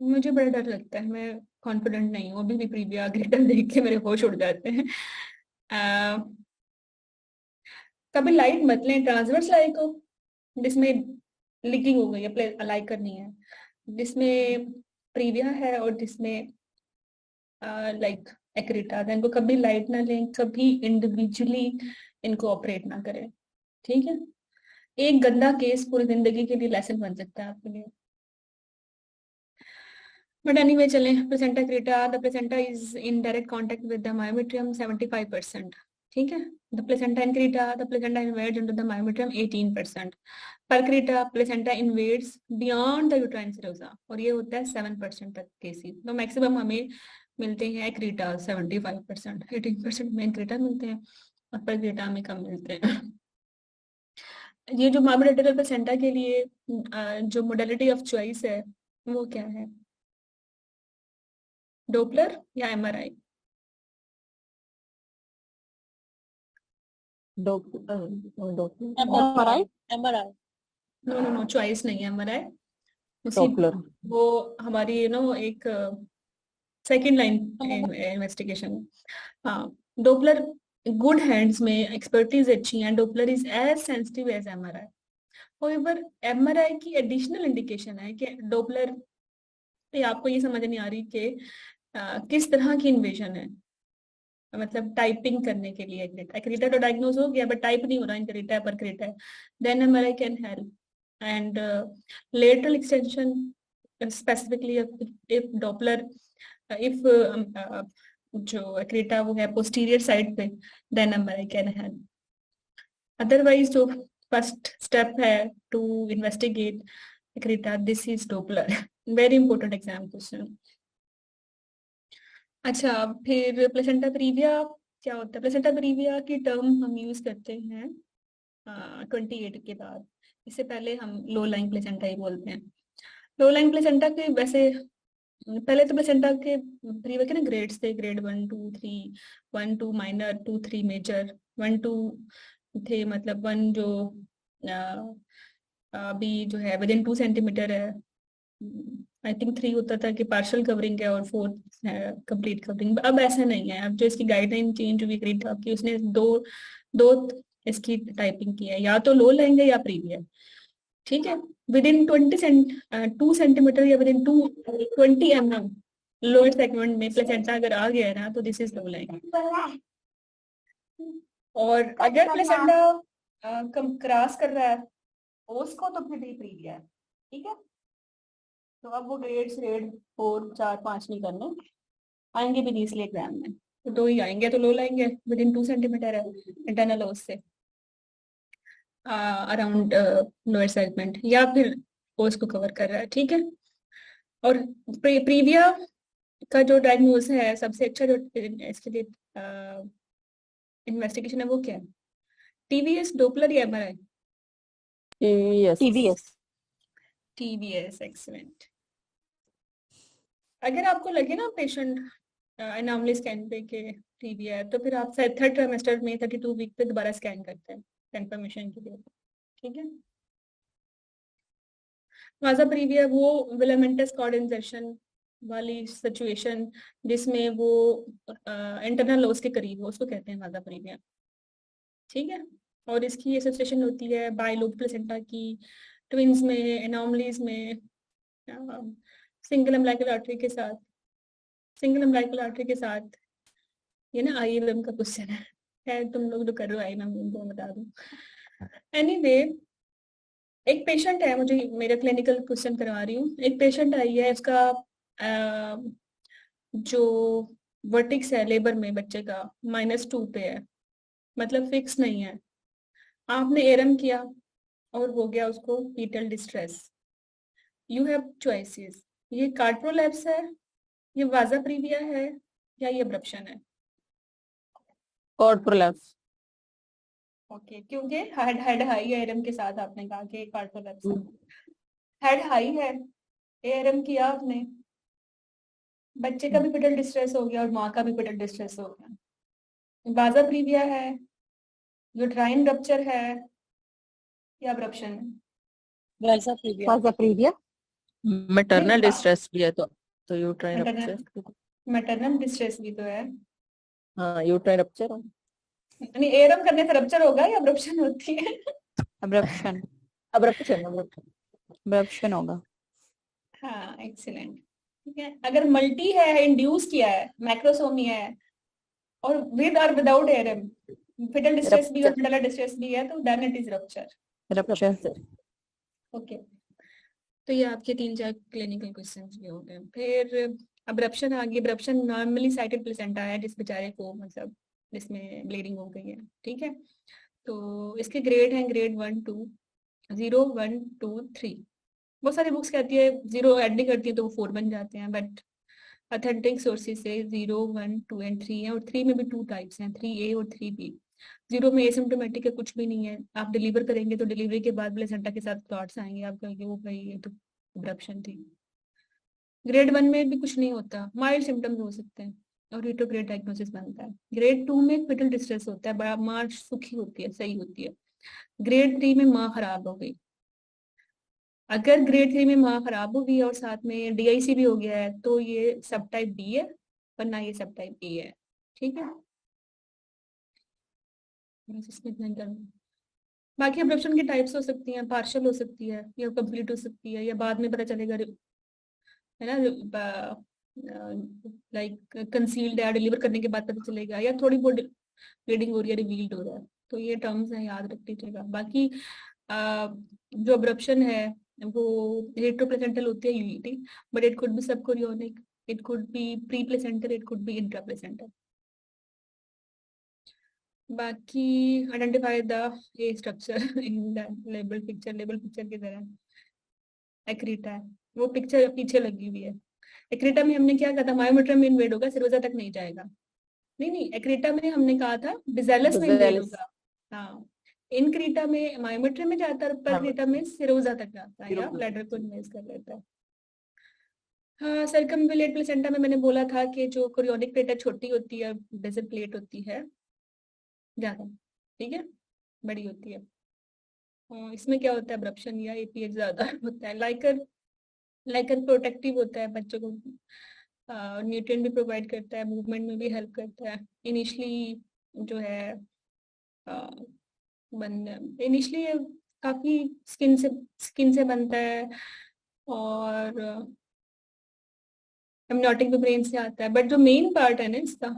Speaker 1: मुझे बड़ा डर लगता है, मैं कॉन्फिडेंट नहीं हूँ, अभी भी प्रीविया ग्रेटर देख के मेरे होश उड़ जाते हैं। अह, कभी लाइट मत लें, ट्रांसवर्स लाइट को जिसमें लीकिंग हो गई है, प्ले अलाइक करनी है, जिसमें प्रीविया है और जिसमें लाइक एक्रिटा, इनको कभी लाइट ना लें, कभी इंडिविजुअली इनको ऑपरेट ना करें। ठीक है, एक गंदा केस पूरी जिंदगी के लिए लेसन बन सकता है आपके लिए। बट एनीवे चलें, placenta Creta, the placenta is in direct contact with the myometrium 75%। ठीक है, the placenta in Creta, the placenta invades into the myometrium 18%। पर Creta placenta invades beyond the uterine serosa, और ये होता है 7% तक केसेस। तो मैक्सिमम हमें मिलते हैं क्रेटा 75%, 18% में क्रेटा मिलते हैं और पर क्रेटा में कम मिलते हैं। ये जो मायोमेट्रियल प्लेसेंटा के लिए जो मोडेलिटी ऑफ चॉइस है वो क्या है, डोपलर या MRI?
Speaker 2: Doctor
Speaker 3: MRI।
Speaker 1: No no no, choice नहीं है MRI, उसी
Speaker 2: डॉपलर।
Speaker 1: वो हमारी एक सेकंड लाइन इन्वेस्टिगेशन। हाँ, डोपलर गुड हैंड्स में, एक्सपर्टीज अच्छी है, Doppler is as sensitive as MRI। However MRI की एडिशनल इंडिकेशन है कि डोपलर पे आपको ये समझ नहीं आ रही कि किस तरह की इन्वेजन है, मतलब टाइपिंग करने के लिए एक्रीटा तो डायग्नोज हो गया बट टाइप नहीं हो रहा, इंक्रीटा पर क्रीटा है, then MRI can help. And lateral extension, specifically if Doppler, if जो एक्रीटा वो है पोस्टीरियर साइड पे, then MRI can help. Otherwise जो फर्स्ट स्टेप है to investigate accreta, this is Doppler. Very important exam question. अच्छा, फिर placenta praevia क्या होता है? प्लेसेंटा प्रीविया की टर्म हम यूज करते हैं 28 के बाद, इससे पहले हम लो लाइंग प्लेसेंटा ही बोलते हैं। लो लाइंग प्लेसेंटा के वैसे पहले तो प्लेसेंटा के प्रीविया के ना ग्रेड्स थे, ग्रेड 1 2 3, 1 2 माइनर, 2 3 मेजर, 1 2 थे, मतलब 1 जो अभी जो है विद इन 2 सेंटीमीटर है, आई थिंक 3 होता था कि पार्शियल कवरिंग है और 4 है कंप्लीट कवरिंग। अब ऐसा नहीं है, अब जो इसकी गाइडलाइन चेंज हुई ग्रेड आपकी, उसने दो दो इसकी टाइपिंग की है, या तो लो लेंगे या प्रीवियर। ठीक है, विद इन 2 सेंटीमीटर या with in 20 mm lower segment में प्लेसेंटा अगर आ गया है ना, तो दिस इज लो लाइन। और अगर प्लेसेंटा कम क्रॉस कर रहा है उसको, तो फिर प्रीवियर। ठीक है, तो अब वो ग्रेड 4 4 5 नहीं करने, आएंगे भी नहीं इसलिए एग्जाम में, तो 2 ही आएंगे, तो लो लाएंगे विद इन 2 सेंटीमीटर है इंटरनल ओस से अराउंड लोअर सेगमेंट, या फिर ओस को कवर कर रहा है। ठीक है, और प्रीविया का जो डायग्नोस है सबसे अच्छा जो इसके लिए इन्वेस्टिगेशन है वो क्या है? TVS, डोपलर या MRI?
Speaker 2: टीवीएस।
Speaker 1: TVS, excellent. अगर आपको लगे ना पेशेंट एनॉमली स्कैन पे के टीबी है, तो फिर आप थर्ड ट्राइमेस्टर में 32 वीक पे दोबारा स्कैन करते हैं कंफर्मेशन के लिए। ठीक है। वाजा प्रीविया वो विलामेंटस कॉर्ड इंजर्शन वाली सिचुएशन जिसमें वो इंटरनल लोस के करीब हो, उसको कहते हैं वाजा प्रीविया। ठीक है। और इसकी एसोसिएशन होती है बाइलोब प्लेसेंटा की, ट्विंस में, एनॉमलीज में, सिंगल अम्बिलिकल आर्टरी के साथ। सिंगल अम्बिलिकल आर्टरी के साथ ये ना आईएमएम का क्वेश्चन है, तुम लोग जो कर रहे हो आईएमएम उनको बता दूं। एनीवे, एक पेशेंट है, मुझे मेरा क्लिनिकल क्वेश्चन करवा रही हूँ। एक पेशेंट आई है, इसका जो वर्टिक्स है लेबर में बच्चे का -2 पे है, मतलब फिक्स नहीं है। आपने एरम किया और हो गया उसको fetal distress. You have choices, ये कार्ट्रोलैप्स है, ये वाजा प्रीविया है, या ये अब्रप्शन है।
Speaker 2: Cord prolapse.
Speaker 1: ओके, क्योंकि हेड हाई है एरम के साथ, आपने कहा कि कार्ट्रोलैप्स है। हेड हाई है, एरम किया आपने, बच्चे का भी फीटल डिस्ट्रेस हो गया और माँ का भी फीटल डिस्ट्रेस हो गया। वाजा प्रीविया है, यूट्राइन रप्चर है, या अब्रप्शन है।
Speaker 3: वाजा प्रीविया।
Speaker 2: मैटरनल
Speaker 1: नहीं,
Speaker 2: डिस्ट्रेस भी है तो यूट्राइन रप्चर।
Speaker 1: मैटरनल डिस्ट्रेस भी तो है।
Speaker 2: हाँ, यूट्राइन रप्चर।
Speaker 1: नहीं, एरम करने से रप्चर होगा या अब्रप्शन होती है।
Speaker 3: अब्रप्शन।
Speaker 2: अब्रप्शन
Speaker 3: अब्रप्शन होगा।
Speaker 1: हाँ, एक्सीलेंट। ठीक है। अगर मल्टी है, इंड्यूस किया है, मैक्रोसोमिया है, और विद और विदाउट एरम, फिटल डिस्ट्रेस भी और फिटल डिस्ट्रेस भी है, तो then it is rupture.
Speaker 3: Rupture.
Speaker 1: Okay, तो ये आपके 3-4 क्लिनिकल क्वेश्चंस भी हो गए। फिर अब्रप्शन आ गई। अब्रप्शन नॉर्मली साइटेड प्लेसेंटा है, जिस बेचारे को मतलब जिसमें ब्लीडिंग हो गई है। ठीक है। तो इसके ग्रेड हैं ग्रेड 1 2, 0 1 2 3। बहुत सारी बुक्स कहती है 0 ऐड नहीं करती है तो वो 4 बन जाते हैं, बट ऑथेंटिक सोर्सेज से 0 1 2 एंड 3 है। और 3 में भी 2 टाइप्स हैं, 3A और 3B। 0 में एसिम्टोमेटिक है, कुछ भी नहीं है, आप डिलीवर करेंगे तो डिलीवरी के बाद प्लेसेंटा के साथ क्लॉट्स आएंगे, आप कहेंगे वो भाई ये तो अब्रप्शन थी। ग्रेड 1 में भी कुछ नहीं होता, माइल्ड सिम्टम्स हो सकते हैं और रिट्रोग्रेड डायग्नोसिस बनता है। ग्रेड 2 में फिटल डिस्ट्रेस होता है, बड़ा माँ सुखी होती है, सही होती है। ग्रेड 3 में माँ खराब हो गई। अगर ग्रेड 3 में माँ खराब हो गई और साथ में DIC भी हो गया है, तो ये सब टाइप बी है, वरना ये सब टाइप ए है। ठीक है। बस इसमें इतना ही करना। बाकी अब्रप्शन की टाइप्स हो सकती हैं, पार्शियल हो सकती है या कंप्लीट हो सकती है, या बाद में पता चलेगा, है ना, लाइक कंसील्ड है, डिलीवर करने के बाद पता चलेगा, या थोड़ी बहुत ब्लीडिंग हो रही है, रिवील्ड हो रहा है। तो ये टर्म्स हैं, याद रख लीजिएगा। बाकी जो अब्रप्शन है वो रेट्रोप्लेसेंटल होती है यूईटी, but it could be subchorionic, it could be pre placental, it could be intra placental. बाकी identify the a structure in the label picture. Label picture की तरह एक्रीटा है, वो पिक्चर पीछे लगी हुई है। एक्रीटा में हमने क्या कहा था, मायोमेट्रम में इन्वेड होगा, सिरोजा तक नहीं जाएगा। नहीं, एक्रीटा में हमने कहा था बिजेलस में इन्वेड होगा। हाँ, इन क्रीटा में मायोमेट्री में जाता है, पर क्रीटा में सिरोजा तक जाता है, या ब्लैडर को इन्वेज कर लेता है। हाँ, सर्कमविलेट प्लेसेंटा में मैंने बोला था कि जो कोरियोनिक प्लेट है छोटी होती है, बेसल प्लेट होती है ज्यादा, ठीक है, बड़ी होती है। इसमें क्या होता है, अब्रप्शन या APH ज्यादा होता है। लाइकर प्रोटेक्टिव होता है, बच्चों को न्यूट्रिएंट भी प्रोवाइड करता है, मूवमेंट में भी हेल्प करता है। इनिशियली जो है इनिशियली काफी स्किन से बनता है, और एमनियोटिक भी ब्रेन से आता है, बट जो मेन पार्ट है ना इसका,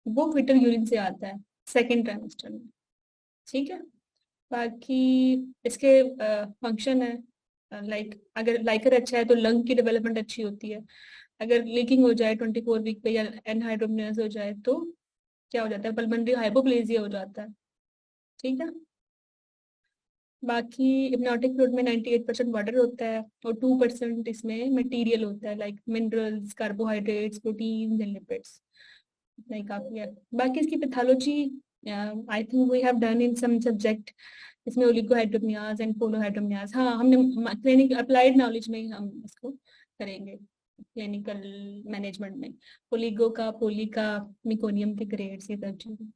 Speaker 1: वो फीटल यूरिन से आता है सेकेंड ट्राइमेस्टर में। ठीक है। बाकी इसके फंक्शन है, अगर लाइकर अच्छा है तो लंग की डेवलपमेंट अच्छी होती है। अगर लीकिंग हो जाए 24 वीक पे, या एनहाइड्रोमनियास हो जाए, तो क्या हो जाता है, पल्मोनरी हाइपोप्लेजिया हो जाता है। ठीक है। बाकी हिप्नोटिक फ्लूइड में 98% वाटर होता है, और 2% इसमें मटेरियल होता है, like minerals, carbohydrates, protein and lipids. नहीं, काफी है। बाकी इसकी pathology I think we have done in some subject, इसमें ओलिगोहाइड्रोमियाज एंड पोलोहाइड्रोमियाज। हाँ, हमने क्लिनिक अप्लाइड नॉलेज में ही हम इसको करेंगे। क्लिनिकल मैनेजमेंट में, ओलिगो का, पोली का, मिकोनियम के ग्रेड्स, ये सब चीजें।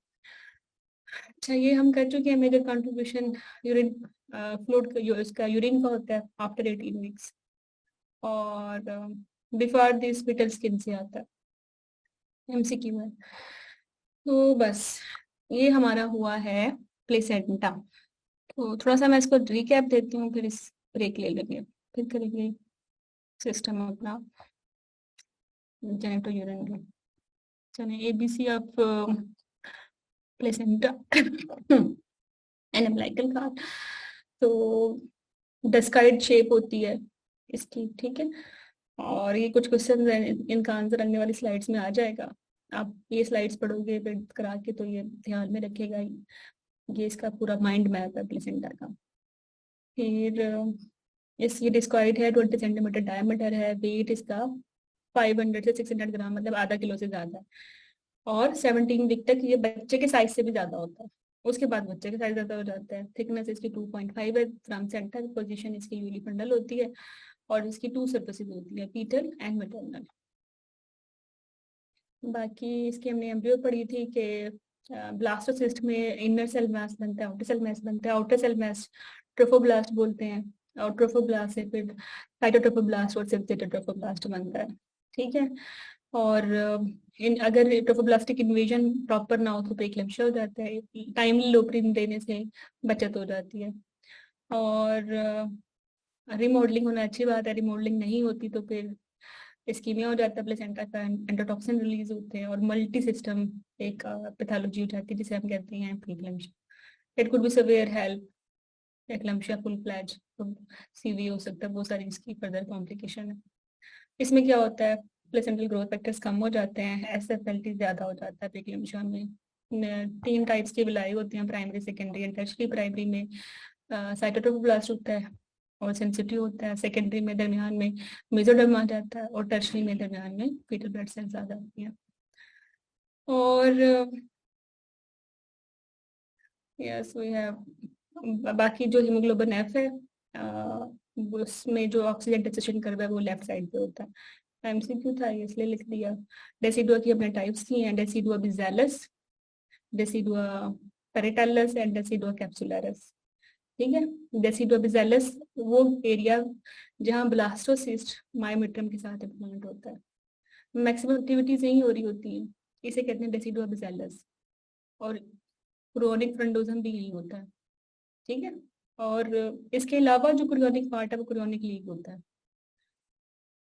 Speaker 1: अच्छा, ये हम कर चुके हैं। मेजर कंट्रीब्यूशन यूरिन फ्लूइड का, इसका यूरिन का होता है आफ्टर 18 वीक्स, और बिफोर दिस विटल स्किन से आता है, एमसीक्यू है। तो बस ये हमारा हुआ है प्लेसेंटा। तो थोड़ा सा मैं इसको रिकैप देती हूँ, फिर इस ब्रेक ले लेंगे, फिर करेंगे सिस्टम अपना जेनेटो यूरिन। चलिए, ABC of placenta and umbilical card. तो डिस्काइड शेप होती है इसकी, ठीक है। और ये कुछ क्वेश्चन, इनका आंसर आने वाली स्लाइड्स में आ जाएगा। आप ये स्लाइड्स पढ़ोगे प्रिंट करा के तो ये ध्यान में रखेगा। ये इसका पूरा माइंड मैप है प्लेसेंटा का। फिर ये डिस्क्वाइड है, 20 सेंटीमीटर डायमीटर है, वेट इसका 500 से 600 ग्राम, मतलब आधा किलो से ज्यादा है। और 17 वीक तक ये बच्चे के साइज से भी ज्यादा होता है, उसके बाद बच्चे के साइज ज्यादा हो जाता है। थिकनेस इसकी 2.5 है, फ्रॉम सेंटर पोजीशन इसकी यूनिफंडल होती है, और इसकी 2 सर्फेसिस होती है, पीटल एंड मैटरनल। बाकी इसकी हमने एम्ब्रियो पढ़ी थी कि ब्लास्टोसिस्ट में इनर सेल मास बनता है, आउटर सेल मास बनता है। आउटर सेल मास ट्रोफोब्लास्ट बोलते हैं, और ट्रोफोब्लास्ट से फिर साइटोट्रोफोब्लास्ट और सिंथेटोट्रोफोब्लास्ट बनता है, ठीक है। और अगर ट्रोफोब्लास्टिक इन्वेजन प्रॉपर ना हो तो प्रीक्लेम्शिया हो जाता है। टाइमली लोप्रिन देने से बचत हो जाती है। और रिमॉडलिंग होना अच्छी बात है, रिमॉडलिंग नहीं होती तो फिर इस्कीमिया हो जाता है, प्लेसेंटा का एंडोटॉक्सिन रिलीज होते हैं, और मल्टी सिस्टम एक पैथोलॉजी हो जाती है जिसे हम कहते हैं preeclampsia. It could be severe HELLP eclampsia full fledged, तो सीवी हो सकता है, बहुत सारी इसकी फर्दर कॉम्प्लिकेशन है। इसमें क्या होता है, प्लेसेंटल ग्रोथ फैक्टर्स कम हो जाते हैं, एसएफएलटी ज्यादा हो जाता है प्रीक्लेम्शिया में। 3 टाइप्स की विलाई होती हैं, primary, secondary and tertiary. Primary में साइटोट्रोफोब्लास्ट होता है और सेंसिटिव होता है। सेकेंडरी में दरमियान में मेसोडर्म आ जाता है, और टर्शियरी में दरमियान में फीटल ब्लड सेल्स आ जाती हैं। और यस वी हैव, बाकी जो हीमोग्लोबिन एफ है उसमें जो ऑक्सीजन डिसेशन कर्व है वो लेफ्ट साइड पे होता है। एमसीक्यू था इसलिए लिख दिया। डेसिडुआ की हमने टाइप्स की हैं, decidua basalis, decidua parietalis and decidua capsularis, ठीक है। डेसिडुआ बिज़ेलस वो एरिया जहाँ ब्लास्टोसिस्ट मायोमेट्रियम के साथ इम्प्लांट होता है, मैक्सिमम एक्टिविटीज यही हो रही होती हैं, इसे कहते हैं डेसिडुआ बिज़ेलस। और क्रोनिक फ्रंडोजम भी यही होता है, ठीक है। और इसके अलावा जो क्रियोनिक पार्ट है वो क्रियोनिक लीग होता है।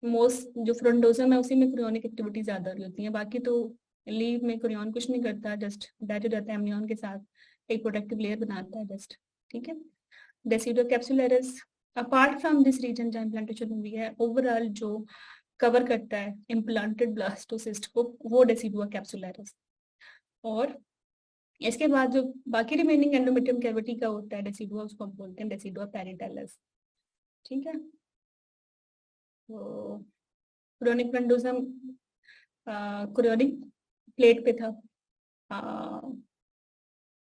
Speaker 1: मोस्ट जो फ्रंडोजम है उसी में क्रियोनिक एक्टिविटी ज्यादा हो रही होती है, बाकी तो लीव में क्रियोन कुछ नहीं करता, जस्ट अटैच हो जाता है एमनियन के साथ, एक प्रोटेक्टिव लेयर बनाता है जस्ट, ठीक है। Decidua capsularis, apart from this region जहाँ इम्प्लांटेशन हुई है, ओवरऑल जो कवर करता है इम्प्लांटेड ब्लास्टोसिस्ट को, वो डेसिडुआ कैप्सुलरिस। और इसके बाद जो बाकी रिमेनिंग एंडोमेट्रियम कैविटी का होता है डेसिडुआ, उसको हम बोलते हैं डेसिडुआ पेरिटेलस, ठीक है। तो क्रोनिक फ्रंडोजम क्रोनिक प्लेट पे था,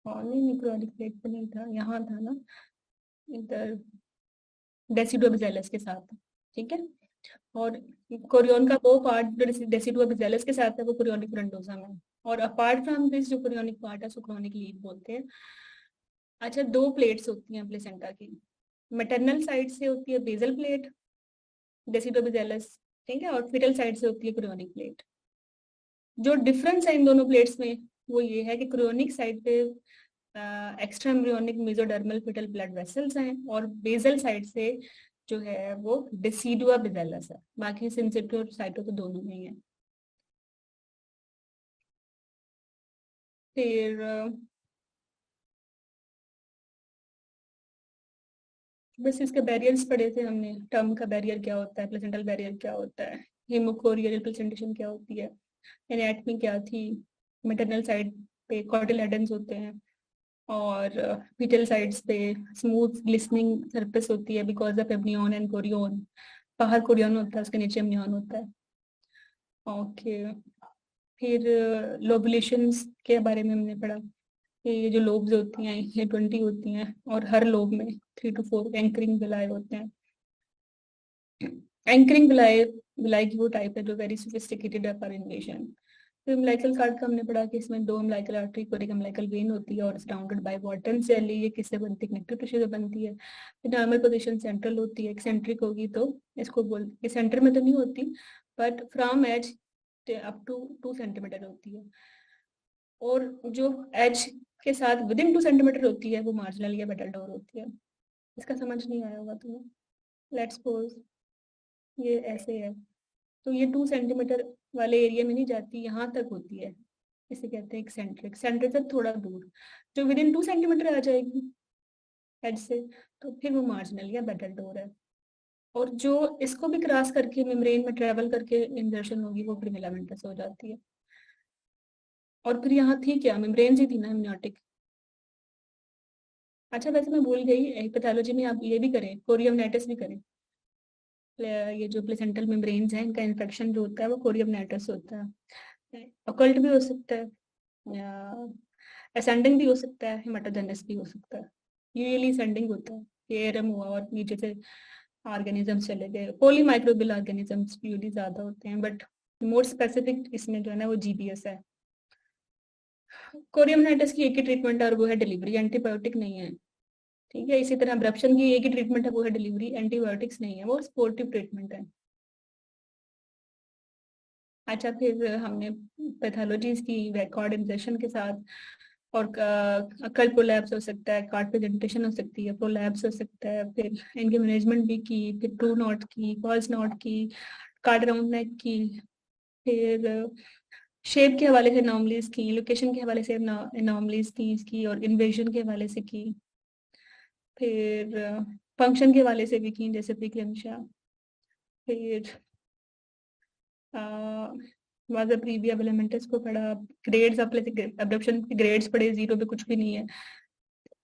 Speaker 1: नहीं क्रोनिक प्लेट पे नहीं था, यहाँ था ना, इधर डेसिडुआ बिज़ेलस के साथ, ठीक है। और कोरियन का वो पार्ट जो डेसिडुआ बिज़ेलस के साथ है वो क्रोनिक फ्रंडोजम है। और अपार्ट फ्रॉम दिस जो क्रोनिक पार्ट है उसको क्रोनिक लीड बोलते हैं। अच्छा, 2 प्लेट्स होती हैं प्लेसेंटा की, मैटरनल साइड से होती है बेसल प्लेट डेसिडुआ बिज़ेलस, ठीक है, और फीटल साइड से होती है क्रियोनिक प्लेट। जो डिफरेंस है इन दोनों प्लेट्स में वो ये है कि क्रियोनिक साइड पे extra embryonic mesodermal fetal blood vessels हैं, और बेसल साइड से जो है वो डेसिडुआ बिज़ेलस है। बाकी सिंसिटिव और साइटो तो दोनों में ही है। फिर बस इसके बैरियर्स पढ़े थे हमने, टर्म का बैरियर क्या होता है, प्लेसेंटल बैरियर क्या होता है, हेमोकोरियल रिप्रेजेंटेशन क्या होती है, एनाटमी क्या थी, मैटरनल साइड पे कॉटिलेडन्स होते हैं, और फीटल साइड्स पे स्मूथ ग्लिसनिंग सरफेस होती है because of amnion and Korean. बाहर कोरियन होता है, उसके नीचे एमनियन होता है, ओके। फिर लोबुलेशंस के बारे में हमने पढ़ा कि ये जो लोब्स होती हैं ये 20 होती हैं, और हर लोब में 3 to 4 एंकरिंग विलाए होते हैं। एंकरिंग विलाई की वो टाइप है जो वेरी सोफिस्टिकेटेड है फॉर इन्वेजन। फिर अम्बिलिकल कार्ड का हमने पढ़ा कि इसमें 2 अम्बिलिकल आर्टरी और 1 अम्बिलिकल वेन होती है और सराउंडेड बाय वाटन सेल। ये किससे बनती है? कनेक्टिव टिश्यू से बनती है। फिर नॉर्मल पोजीशन सेंट्रल होती है, एक्सेंट्रिक होगी तो इसको बोल, ये सेंटर में तो नहीं होती but from edge up to 2 centimetre होती है, और जो एज के साथ विद इन 2 सेंटीमीटर होती है वो मार्जिनल या बेटल डोर होती है। इसका समझ नहीं आया होगा तुम्हें। लेट्स सपोज ये ऐसे है, तो ये 2 सेंटीमीटर वाले एरिया में नहीं जाती, यहाँ तक होती है, इसे कहते हैं एक्सेंट्रिक। सेंटर से थोड़ा दूर जो विद इन 2 सेंटीमीटर आ जाएगी एज से, तो फिर वो मार्जिनल या बेटल डोर है। और जो इसको भी क्रॉस करके मेम्ब्रेन में ट्रेवल करके इंजर्शन होगी वो फिर फिलामेंटस हो जाती है। और फिर यहाँ थी क्या? मेम्ब्रेन ही थी ना, एमनियोटिक। अच्छा वैसे मैं भूल गई, पैथोलॉजी में आप ये भी करें, कोरियमनाइटिस भी करें। ये जो प्लेसेंटल मेम्ब्रेन्स हैं इनका इन्फेक्शन जो होता है वो कोरियमनाइटिस होता है। ऑकल्ट भी हो सकता है, या असेंडिंग भी हो सकता है, हेमाटोजेनस भी हो सकता है। यूजुअली असेंडिंग होता है, एआरएम हुआ और नीचे से ऑर्गेनिजम्स चले गए। पॉली माइक्रोबियल ऑर्गेनिजम्स यूजुअली ज्यादा होते हैं, बट मोर स्पेसिफिक इसमें जो है ना वो जीबीएस है। कोरियमनाइटिस की एक ही ट्रीटमेंट है और वो है डिलीवरी, एंटीबायोटिक नहीं है। ठीक है, इसी तरह अब्रप्शन की एक ही ट्रीटमेंट है, वो है डिलीवरी, एंटीबायोटिक्स नहीं है, वो सपोर्टिव ट्रीटमेंट है। अच्छा फिर हमने पैथोलॉजीज की वैकॉर्ड इंजेक्शन के साथ, और कल प्रोलैप्स हो सकता है, कार्ड प्रेजेंटेशन हो सकती है, प्रोलैप्स हो सकता है, फिर इनके मैनेजमेंट भी की, फिर ट्रू नॉट की, फॉल्स नॉट की, कार्ड राउंड नेक की, फिर शेप के हवाले से एनॉमलीज की, लोकेशन के हवाले से एनॉमलीज की इसकी, और इन्वेजन के हवाले से की, फिर फंक्शन के हवाले से भी की जैसे प्रीक्लेम्शिया, फिर वाज प्रीविया फिलामेंटस को पढ़ा, ग्रेड्स अब्डक्शन के ग्रेड्स पढ़े, 0 पे कुछ भी नहीं है,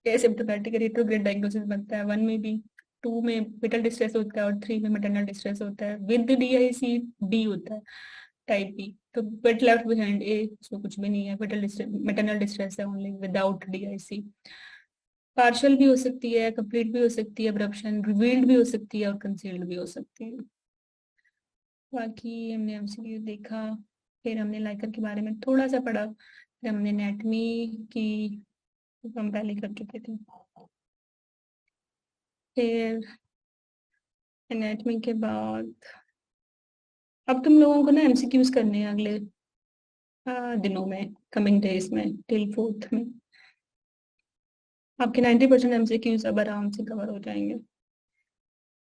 Speaker 1: एसिम्प्टोमेटिक रेट्रोग्रेड डायग्नोसिस बनता है 1 में भी, 2 में फेटल डिस्ट्रेस होता है और 3 में मैटरनल डिस्ट्रेस होता है। विद डीआईसी डी होता है टाइप बी, तो बट लेफ्ट बिहाइंड ए उसमें कुछ भी नहीं है, फेटल डिस्ट्रेस मैटरनल डिस्ट्रेस है ओनली विदाउट डीआईसी। पार्शियल भी हो सकती है, कंप्लीट भी हो सकती है अब्रप्शन, रिवील्ड भी हो सकती है और कंसील्ड भी हो सकती है। बाकी हमने एमसीक्यू देखा, फिर हमने लाइकर के बारे में थोड़ा सा पढ़ा, फिर हमने एनाटॉमी की, हम पहले कर चुके थे। फिर एनाटॉमी के बाद अब तुम लोगों को ना एमसीक्यूज करने हैं अगले दिनों में, कमिंग डेज में, टिल 4th में आपके 90% एमसीक्यूज अब आराम से कवर हो जाएंगे।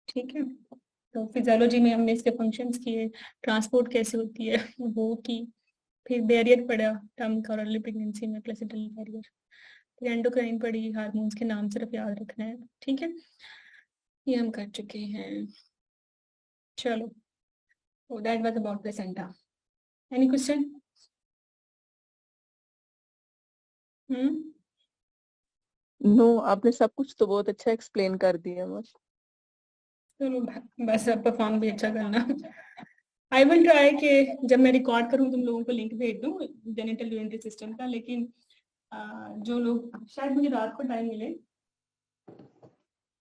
Speaker 1: ठीक है, तो फिजियोलॉजी में हमने इसके फंक्शंस किए, ट्रांसपोर्ट कैसे होती है वो की, फिर बैरियर पढ़ा टर्म का अर्ली प्रेगनेंसी में, प्लेसेंटल बैरियर, फिर एंडोक्राइन पढ़ी, हार्मोन्स के नाम सिर्फ याद रखना है। ठीक है, ये हम कर चुके हैं। चलो, so that was about placenta. Any question?
Speaker 2: No आपने सब कुछ तो बहुत अच्छा एक्सप्लेन कर दिया बस।
Speaker 1: चलो बस अब परफॉर्म भी अच्छा करना। आई विल ट्राई कि जब मैं रिकॉर्ड करूं तुम लोगों को लिंक भेज दूं जेनिटल यूरिनरी सिस्टम का, लेकिन जो लोग शायद मुझे रात को टाइम मिले